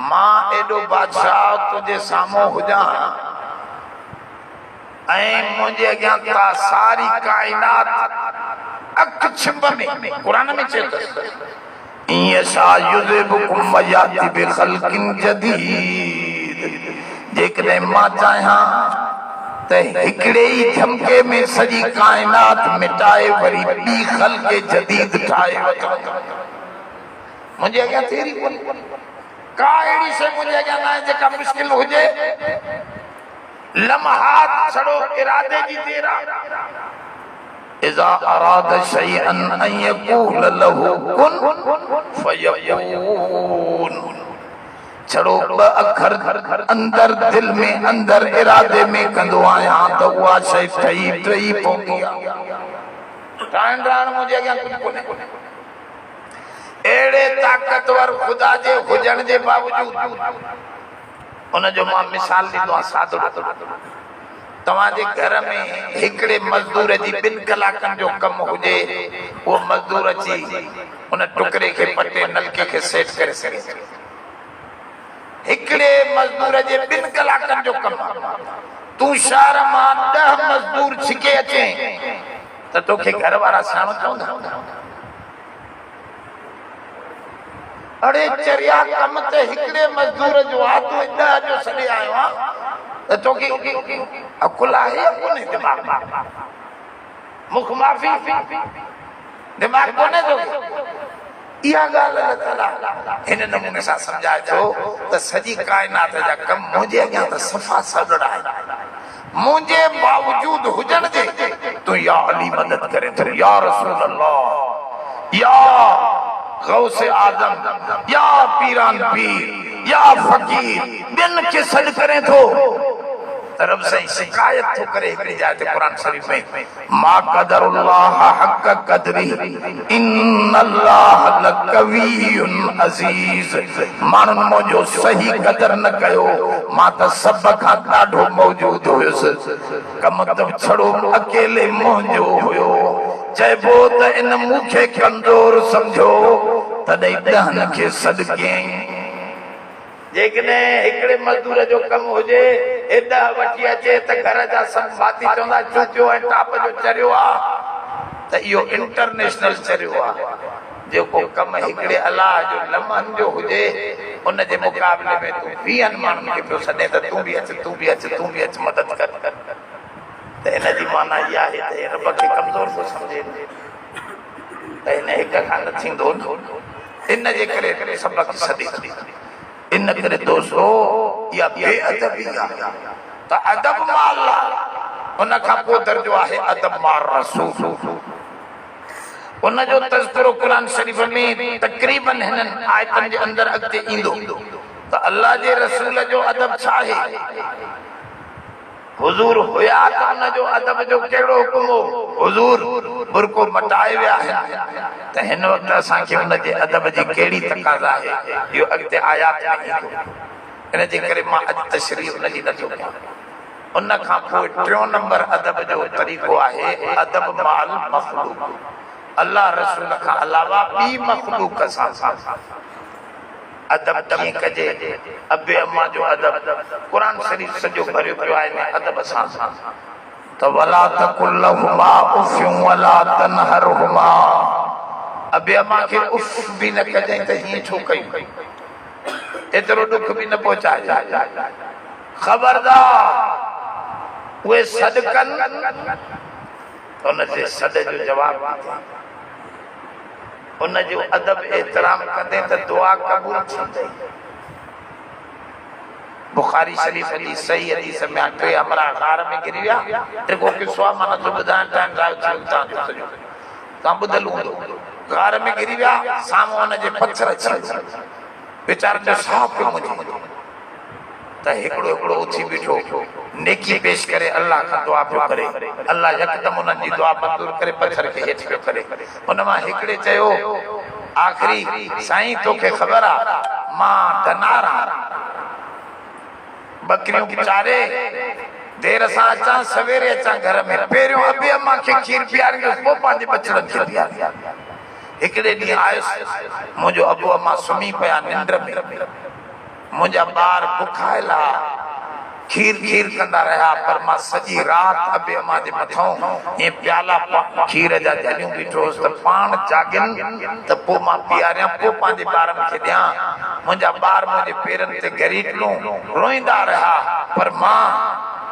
मां एॾो बादशाह तुंहिंजे साम्हूं हुजां ऐं मुंहिंजे अॻियां का सारी काइनात अख छिप में, क़ुरान में चयो जेकॾहिं मां चाहियां त हिकिड़े ई झमके में सॼी काइनात मिटाए वरी ॿी ख़ल्क़ जदीद ठाहे वठां। मुंहिंजे अॻियां तेरी का अहिड़ी शइ मुंहिंजे अॻियां न आहे जेका मुश्किल हुजे। लम्हात छड़ो इरादे जी देर आहे। इज़ा अराद शैअन अन यक़ूल लहू कुन फयकून। छड़ो ॿ अखर अंदर दिल में, अंदर इरादे में कंदो आहियां त उहा शइ ठही टही पवंदी आहे। ठाहिण मुंहिंजे अॻियां कुझु कोन्हे। अहिड़े ताक़तवर ख़ुदा जे हुजण जे बावजूद उनजो मां मिसाल ॾींदो आहियां सादो। तव्हांजे घर में हिकिड़े मज़दूर जी 2 कलाकनि जो कमु हुजे, उहो मज़दूर अची उन टुकड़े खे पटे नलके खे सेट करे सघे। हिकिड़े मज़दूर जे 2 कलाकनि जो कमु, तूं शहर मां 10 मज़दूर छिके अचे त तोखे घर वारा सियाणो चवंदा? अड़े चरिया कम ते हिकिड़े मज़दूर जो आहे, तूं 10 जो छॾे आयो आहे त तोखे अकुल आहे कोन्हे? दिमाग़ मुख माफ़ी दिमाग़ कोन्हे तोखे? इहा ॻाल्हि अल्लाह ताला हिन नमूने सां सम्झाए थो त सॼी काइनात जा कम मुंहिंजे अॻियां त सफ़ा सदड़ आहे। मुंहिंजे बावजूद हुजण जे तूं या अली मदद करे थो, या रसूल अल्लाह, या गौसे आज़म, या पीरान पीर, या फकीर, ॿियनि खे सॾु करे थो त तरफ से शिकायत तो करे हिकड़ी जाते कुरान शरीफ में मा क़दरुल्लाह हक़ क़दरी इन्नल्लाह लक़वियुन अज़ीज़। माण्हुनि मुंहिंजो सही क़दर न कयो, मां त सभ खां ॾाढो मौजूद हुयुसि, कम त छड़ो अकेले मुंहिंजो हुयो। चइबो त इन मूंखे कमज़ोर सम्झो तॾहिं ॾहनि खे सॾ जेकॾहिं हिकिड़े मज़दूर जो कम हुजे एॾा वठी अचे त घर जा सभु साथी चवंदा चुपियो ऐं टाप जो चरियो आहे त इहो इंटरनेशनल चरियो आहे। जेको कम हिकिड़े अलाह जो लम्हनि जो हुजे उन जे मुक़ाबले में तूं 20 माण्हुनि खे पियो सॾे त तूं बि अच तूं बि अच तूं बि अच मदद कर। त इन जी माना इहा आहे त रब खे कमज़ोर थो सम्झे त हिन हिक खां न थींदो। इन जे करे सबक़ सॾे। इन करे दोस्तो या बेअदबी आहे त अदब मा अल्लाह, उन खां पोइ दर्जो आहे अदब मा रसूल। उन जो तज़किरो कुरान शरीफ में तक़रीबन हिननि आयतनि जे अंदरि अॻिते ईंदो त अल्लाह जे रसूल जो अदब छा आहे। हुजूर हुया त उन जो अदब जो कहिड़ो हुकुम हो। हुजूर बुरको मटाए विया आहिनि त हिन वक़्तु असांखे उन जे अदब जी कहिड़ी तक़ाज़ा आहे इहो अॻिते आयात में ईंदो। इन जे करे मां अॼु तशरीह उन जी नथो कयां। उन खां पोइ टियों नंबर अदब जो तरीक़ो आहे अदब माल मख़लूक। अल्लाह रसूल खां अलावा ॿी मख़लूक सां अदब कीअं कजे। अबे अम्मा जो अदब कुरान शरीफ सॼो भरियो पियो आहे अदब सां त वला तकुल लहुमा उफ़्युम वला तनहरहुमा। अबे अम्मा खे उफ़ बि न कजांइ त हीअं छो कयूं, एतिरो दुख बि न पहुचाए। ख़बरदार उहे सॾ कनि उन जे सॾ जो जवाबु उन जो अदब एहतराम कंदे त दुआ क़बूल थींदी। बुखारी शरीफ जी सही हदीस में टे अमरा गार में गिरी विया। जेको किस्सो आहे माना तो ॿुधाइण टाइम ड्राइव थियो तव्हां ॿुधल हूंदो। गार में गिरी विया, साम्हूं हुन जे पत्थर अची वीचारनि जो साफ़ पियो मुंहिंजो त हिकिड़ो उथी बीठो नेकी पेश करे अल्लाह खां दुआ पियो करे। अल्लाह यकदम उन्हनि जी दुआ मंज़ूर करे पत्थर खे हेठि पियो करे। उन मां हिकिड़े चयो आख़िरी साईं तोखे ख़बर आहे मां धनार बकरियूं चारे देर सां अचां सवेरे अचां घर में, पहिरियों अबे अम्मा खे खीर पीआरींदुसि पोइ पंहिंजे बचड़नि खे पीआरींदुसि। हिकिड़े ॾींहुं आयुसि, मुंहिंजो अबो अम्मा सुम्ही पिया निंड में, मुंहिंजा ॿार बुखायल खीर खीर कंदा रहिया पर मां सॼी राति अबे अम्मा जे मथां ईअं प्याला खीर जा जलियूं बीठो हुउसि त पाण जाॻनि त पोइ मां पीआरियां पोइ पंहिंजे ॿारनि खे ॾियां। मुंहिंजा ॿार मुंहिंजे पेरनि ते घरीटलूं रोईंदा रहिया पर मां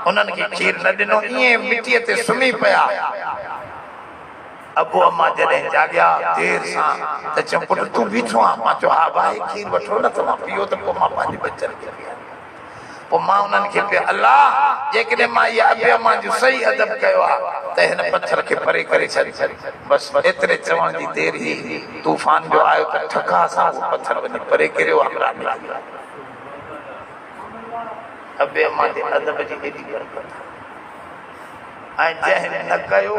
उन्हनि खे खीर न ॾिनो, ईअं मिटीअ ते सुम्ही पिया। अबो अम्मा जॾहिं जाॻिया देर सां त चयो पुटु तूं बीठो आहे। मां चयो हा भाई खीर वठो न तव्हां पीओ त पोइ मां पंहिंजे बचनि खे पीआरियां। पोइ मां उन्हनि खे पियो अल्लाह जेकॾहिं मां इहा अबे अम्मा जो सही अदब कयो आहे त हिन पत्थर खे परे करे छॾ। बसि एतिरे चवण जी देरि ई तूफ़ान जो आयो त ठका सां उहो पत्थर वञी परे किरियो। अबे अम्मा जे अदब जी एॾी बरकत ऐं जंहिं न कयो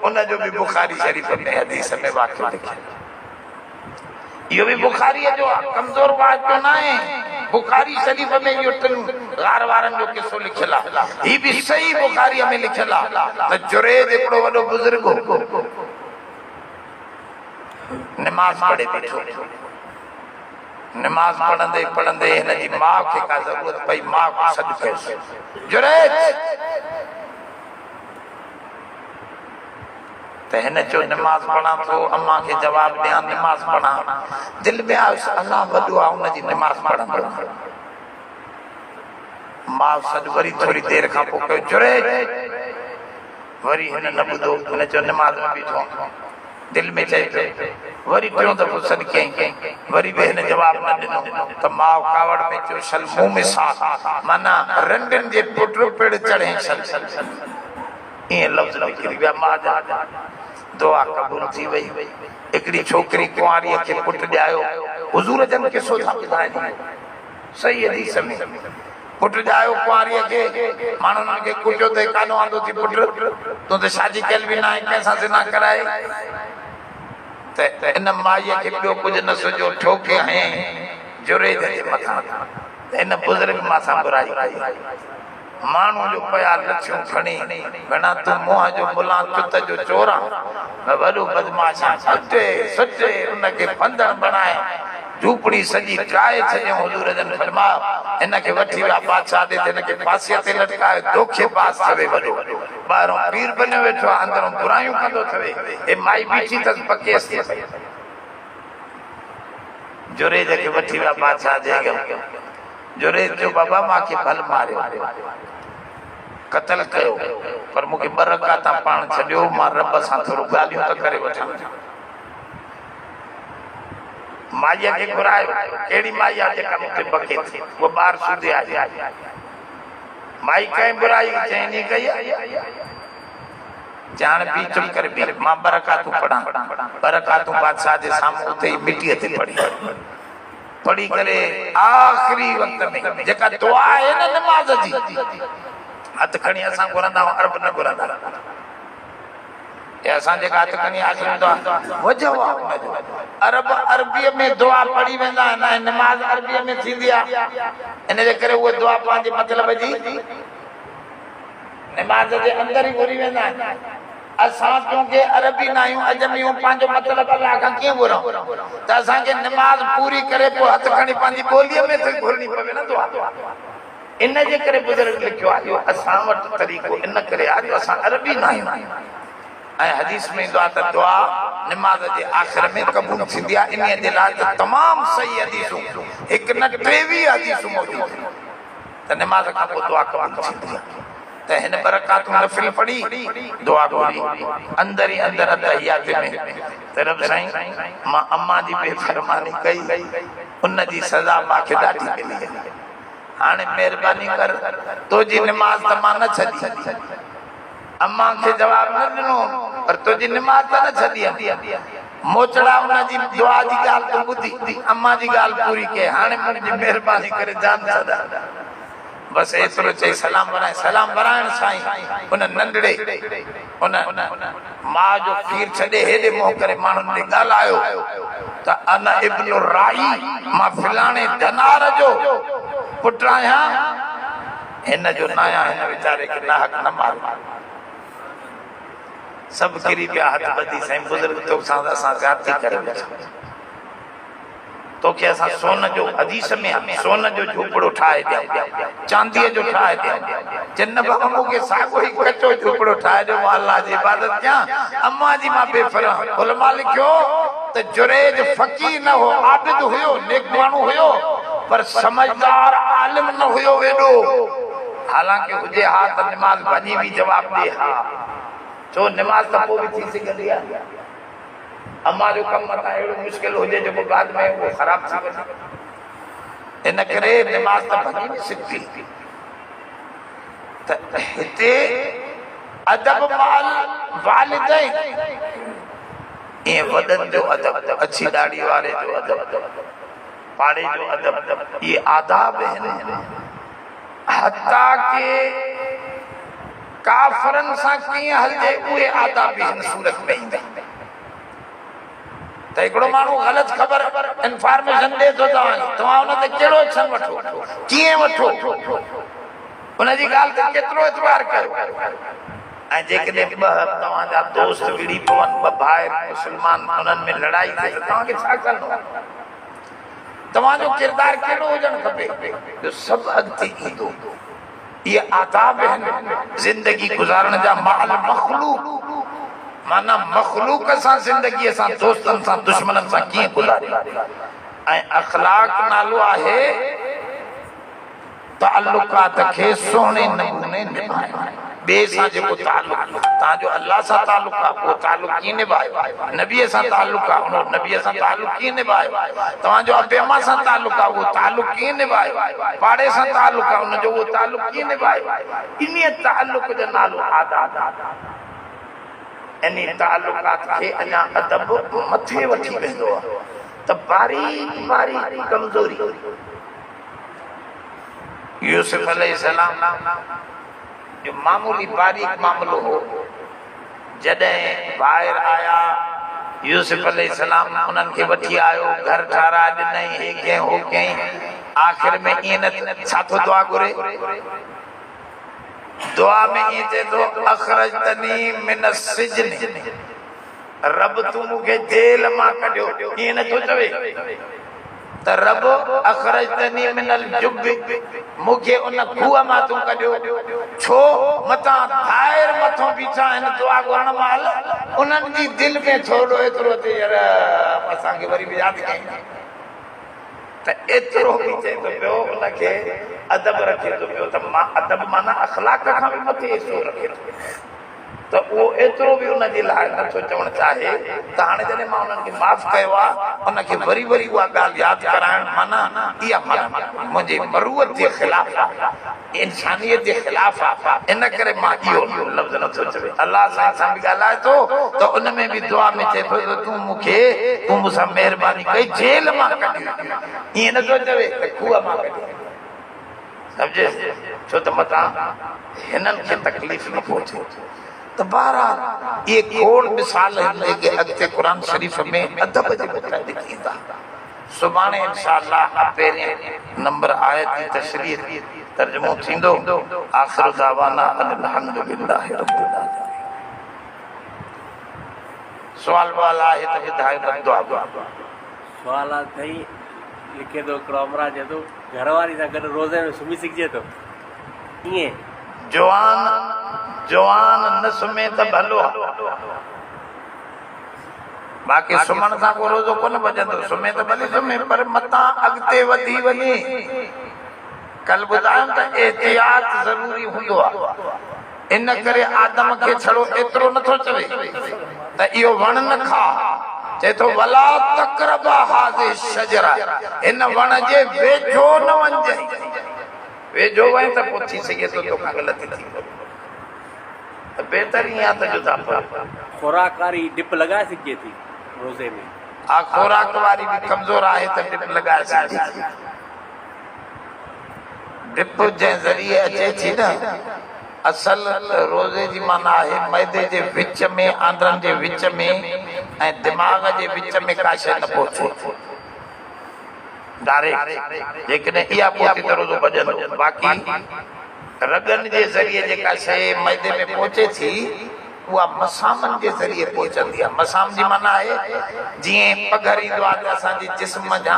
उनजो बि बुखारी शरीफ में हदीस में वाक़ियो लिखियलु। इहो बि बुखारीअ जो कमज़ोर बात तो न आहे। बुखारी शरीफ में इहो टिन गार वारनि जो किस्सो लिखियलु आहे। ही बि सही बुखारीअ में लिखियलु आहे त जुरैद हिकिड़ो वॾो बुज़ुर्ग हो, नमाज़ पढ़े बीठो। नमाज़ पढ़ंदे पढ़ंदे हिन जी माउ खे का ज़रूरत पई, माउ खे सॾु कयोसि जुरैद त हिन चयो नमाज़ पढ़ां थो, अम्मा खे जवाबु ॾियां नमाज़ पढ़ां। दिलि में आयुसि अल्लाह वॾो आहे उनजी नमाज़ पढ़ंदो। माउ सॾु वरी थोरी देरि खां पोइ कयो जुरैद। वरी हिन न ॿुधो, हिन चयो नमाज़ में बीठो। दिलि में चए पियो, वरी टियों दफ़ो सॾु कयईं, वरी बि हिन जवाबु न ॾिनो त माउ कावड़ में चयो शल मुंहुं में साह माना रंडनि जे पुट पिड़ चढ़े शल ईअं लफ़्ज़ निकिरी विया। मां जा दुआ क़बूल थी वई। हिकिड़ी छोकिरी कुंवारीअ खे पुटु ॼायो। हुज़ूर जन किस्सो था ॿुधाइनि सही हदीस में पुट जायो कुआरी के मानो के कुटियो ते कानो आंदो थी पुट तो ते शादी कल भी ना कैसा से ना कराए ते इन माई के बियो कुछ न सजो ठोके है जोरे दे मथा इन बुजुर्ग मासा बुराई मानू जो पया लक्षण खणी घना तू मोह जो मुला चुत जो चोरा वडो बदमाश सच्चे सच्चे उनके बंधन बनाए झूपड़ी सजी त्राए छे हुजूर जन फरमाया इनके वठी वा बादशाह दे इनके फांसी ते लटकाए धोखे पास थवे वडो बाहरों पीर बने बैठो अंदरों बुराइयों कंदो थवे ए माई बीठी तस पकेस जोरे जे के वठी वा बादशाह दे जोरे जो बाबा मां के भल मारियो कत्ल कयो पर मुके बरकाता पाण छडियो मां रब सा थोरो गालियों त करे वठा माया के घुरायो केड़ी माया जेका मुके बके वो बाहर सुधे आ माई कई बुराई चैनी कई जान भी चुप कर भी मां बरकातू पढ़ा बरकातू बादशाह जे सामने उते मिट्टी ते पढ़ी करे आखिरी वक्त में जेका दुआ है ना नमाज जी हथ खणी असा घुरंदा अरब न घुरंदा ए असा जेका हथ खणी आखिरी दुआ वजह अरब अरबी में दुआ पढ़ी वेंदा ना नमाज अरबी में थींदी आ इन जे करे वो दुआ पांजे मतलब जी नमाज जे अंदर ही घुरी वेंदा असा क्योंकि अरबी नायूं अजमियूं पांजो मतलब अल्लाह का के घुरऊं त असा के नमाज पूरी करे पो हथ खणी पांजी बोलिए में तो घुरनी पवे ना दुआ इन जे करे बुजुर्ग लिखियो आयो असा वट तरीको इन करे आयो असा अरबी नायूं ऐ हदीस में दुआ नमाज जे आखिर में कबूल थींदी आ इन जे लाज तमाम सही हदीसों एक न 23 हदीसों मौजूद त नमाज का दुआ कबूल थींदी आ त हिन बरकात नफिल पढ़ी दुआ करी अंदर ही अंदर अतहियात में तरफ साईं मां अम्मा जी बेफरमानी कई उन जी सजा मां के ॾाढी मिली हाणे मेहरबानी कर तो जी नमाज त मां न छदी अम्मा के जवाब न दिनो पर तो जी नमाज त न छदी मोचड़ा उन जी दुआ जी गाल तो बुधी अम्मा जी गाल पूरी के हाणे मुंहिंजी मेहरबानी करे जान छदा बस एतरो चई सलाम बराइण साईं उन नंढड़े उन मां जो खीर छडे हेडे मोह करे माण्हुनि ने ॻाल्हायो त अना इब्नु राई मां फिलाणे दनार जो पुट आहियां हिन जो नाया हिन वीचारे के नाहक न मार सब किरी पिया हथ ॿधी साईं बुजुर्ग तो सां असां ज़्यादती करे तो के असा सोन जो हदीस में सोन जो झूपड़ो ठाए दिया चांदी जो ठाए दिया जिन बाबू के सागो ही कच्चो झूपड़ो ठाए दो अल्लाह जी इबादत क्या अम्मा जी मां बेफरा उलमा लिखो तो जुरैज फकीर न हो आबिद हुयो नेक मानू हुयो पर समझदार आलिम न हुयो वेडो हालांकि हुजे हाथ नमाज भनी भी जवाब दे हा जो नमाज त पो भी थी सघंदी आहे अम्मा जो कम मता एड़ो मुश्किल हो जे जो बाद में वो खराब थी वने इन करे नमाज त भगी नहीं सकती त हिते अदब माल वालिदैन ए वदन जो अदब अच्छी दाढ़ी वाले जो अदब पाड़े जो अदब ये आदाब है हत्ता के काफरन सा की हल जे उए आदाब इन सूरत में इंदे त एकड़ो मानू गलत खबर इंफॉर्मेशन दे तो तवा उन ते केड़ो एक्शन वठो किए वठो उन जी गाल ते केतरो एतबार करो ऐ जेकदे तवा जा दोस्त विड़ी पवन भाई मुसलमान उनन में लड़ाई थे तवा के छा करनो तवा जो किरदार केड़ो होजन खपे जो सब अगती ईंदो ये आदाब है जिंदगी गुजारन जा माल मखलूक माना मखलूक सा जिंदगी सा दोस्तन सा दुश्मनन सा की गुजारी ऐ अखलाक नालो आहे ताल्लुकात के सोने नमूने निभाए बे सा जो ताल्लुक ता जो अल्लाह सा ताल्लुक वो ताल्लुक की निभाए नबी सा ताल्लुक उन नबी सा ताल्लुक की निभाए ता जो अबेमा सा ताल्लुक वो ताल्लुक की निभाए पाड़े सा ताल्लुक उन जो वो ताल्लुक की निभाए इन्हीं ताल्लुक जो नालो आदाब यानी ताल्लुकात के अना अदब मथे वठी वेंदो त बारीक बारीक कमजोरी यूसुफ अलैहिस्सलाम जो मामूली बारीक मामलो हो, जॾहिं ॿाहिरि आया यूसुफ अलैहिस्सलाम उन्हनि खे वठी आयो, घर ठाराए ॾिनई, हे कयईं हो कयईं, आख़िर में ईअं न छा थो दुआ घुरे? दुआ में ईअं चए थो अखरजतनी मिन सिजन, रब तूं मूंखे जेल मां कढियो, ईअं नथो चवे त रब अखरजतनी मिनल जुब, मूंखे उन खूह मां तूं कढियो। छो मथां ॿाहिरि मथां बीठा आहिनि दुआ घुरण महिल उन्हनि जी दिलि में थोरो एतिरो अचे यार असांखे वरी बि यादि कयईं, त एतिरो बि चए थो पियो उनखे अदब रखे थो पियो, त मां अदब माना अखलाक खां बि मथे हिसो रखे थो, त उहो एतिरो बि उनजे लाइ नथो चवणु चाहे त हाणे जॾहिं मां उन्हनि खे माफ़ कयो आहे उनखे वरी वरी उहा ॻाल्हि यादि कराइण माना इहा मुंहिंजी मरूअत जे ख़िलाफ़ आहे, इंसानियत जे ख़िलाफ़ आहे। इन करे मां इहो लफ़्ज़ नथो चवे। अलाह सां बि ॻाल्हाए थो त उन में बि दुआ में चए थो तूं मूंसां महिरबानी कई जेल मां कढी, ईअं नथो चवे त खूह मां कढी, सम्झे? छो त मथां हिननि खे तकलीफ़ न पहुचे। तो बहरहाल ये खोड़ मिसाल है अगते कुरान शरीफ में अदब जे मथां लिखींदा। सुभाणे इंशाअल्लाह पहिरें नंबर आयत जी तशरीह तर्जुमो थींदो। आखिर दावाना अल्हम्दुलिल्लाहि रब्बिल आलमीन। सवाल वाला है तो हिदायत दुआ सवाल थई लिखे तो क्रोमरा जे तो घरवारी सां गॾु रोज़े में सुम्ही सघिजे तो ईअं जवान न सुम्हे त भलो, बाक़ी सुम्हण सां को रोज़ो कोन बचंदो, सुम्हे त भले सुम्हे पर मतां अॻिते वधी वञे। कल ॿुधायो त एहतियात ज़रूरी हूंदो आहे, इन करे आदम खे छड़ो एतिरो नथो चवे त इहो वण न खा, चए थो वला तक़रबा हाज़िहि शजरा, इन वण जे वेझो न वञिजे, वेझो वञ त पोइ थी सघे थो तोखां ग़लती थी वञे, त बेहतर ई आहे त जुदा पर खुराक वारी डिप लॻाए सघिजे थी रोज़े में। हा, खुराक वारी बि कमज़ोर आहे त डिप लॻाए सघिजे थी। डिप जे ज़रिए अचे थी न, असल रोज़े जी माना आहे मैदे जे विच में, आंद्रनि जे विच में ऐं दिमाग़ जे विच में का शइ न पहुचे डायरेक्ट, जेकॾहिं इहा पहुचे त रोज़ो भॼंदो। बाक़ी रगनि जे ज़रिए जेका शइ मैदे में पहुचे थी उहा मसामनि जे ज़रिए पहुचंदी आहे। मसाम जी माना आहे जीअं पघर ईंदो आहे त असांजे जिस्म जा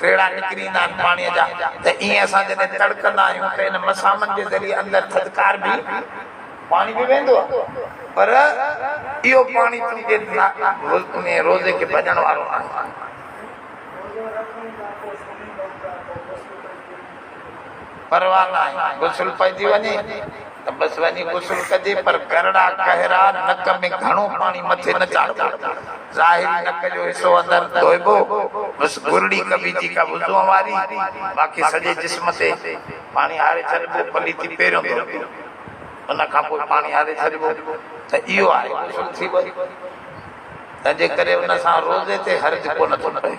टेड़ा निकिरी ईंदा आहिनि पाणीअ जा, त ईअं असां जॾहिं तड़कंदा आहियूं त इन मसामनि जे ज़रिए अंदरि थधिकार बि पाणी बि वेंदो आहे, पर इहो पाणी तुंहिंजे रोज़े खे भॼण वारो न आहे। परवाह न आहे, गुस्ल पइजी वञे त बसि वञी गुस्ल कजे, पर करड़ा कहरा नक में घणो पाणी मथे न चाढ़बो, ज़ाहिरी नक जो हिस्सो अंदरि धोइबो, बसि गुरड़ी कबीजी का वुज़ू वारी, बाक़ी सॼे जिस्म ते पाणी हारे छॾिबो, पलीती पहिरियों धोइबो, उन खां पोइ पाणी हारे छॾिबो, त इहो आहे गुस्ल थी वई। तंहिंजे करे उन सां रोज़े ते हर्ज कोन थो पए।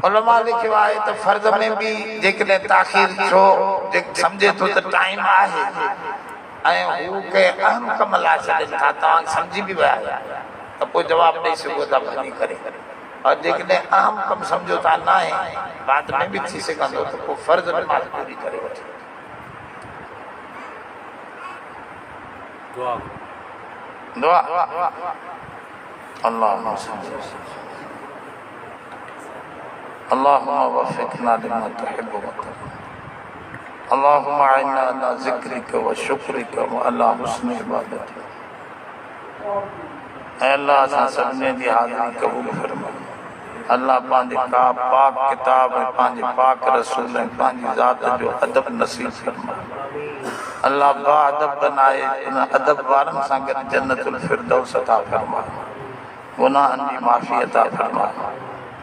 उलमा लिखियो आहे त फर्ज़ में बि जेकॾहिं ताख़ीर छो सम्झे थो त टाइम आहे ऐं हू कंहिं अहम कम लाइ छॾनि था, तव्हां सम्झी बि विया त पोइ जवाबु ॾेई सघो था वञी करे, और जेकॾहिं अहम कमु सम्झो था न आहे बाद में बि थी सघंदो त पोइ फर्ज़ नमाज़ पूरी करे वठो। दुआ अल्लाह अल्लाहुम्मा वफ़िक़ना लिमा तुहिब्बु व तर्ज़ा, अल्लाहुम्मा अइन्ना अला ज़िक्रिका व शुक्रिका व अला हुस्नि इबादतिक। ऐ अल्लाह असां सभिनी जी हाज़िरी क़बूल फरमा। अल्लाह पंहिंजे पाक किताब ऐं पंहिंजे पाक रसूल ऐं पंहिंजी ज़ात जो अदब नसीब फरमा। अल्लाह बाअदब बनाए उन अदब वारनि सां गॾु जन्नतुल फिरदौस अता फरमा, गुनाहनि जी माफ़ी अता फरमा।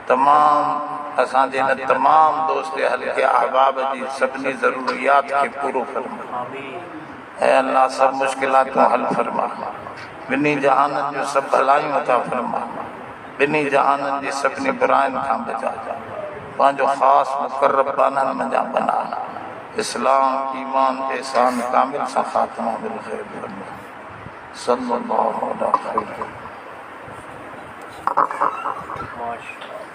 तमाम असांजे हिन तमाम दोस्त हल्के अहबाब जी सभिनी ज़रूरियात खे पूरो फरमा। ऐं अल्लाह सभु मुश्किलातूं हल फरमा, ॿिन्ही जहाननि जूं सभु भलायूं अता फरमा। बिनी जहान जी सभिनी बुराइनि खां बचा पंहिंजो ख़ासि मुक़र्रब बाननि मंझां बना इस्लाम ईमान एहसान कामिल सां ख़ात्मो बिल ख़ैर फरमा सल्लल्लाहु अलैहि वसल्लम। माशा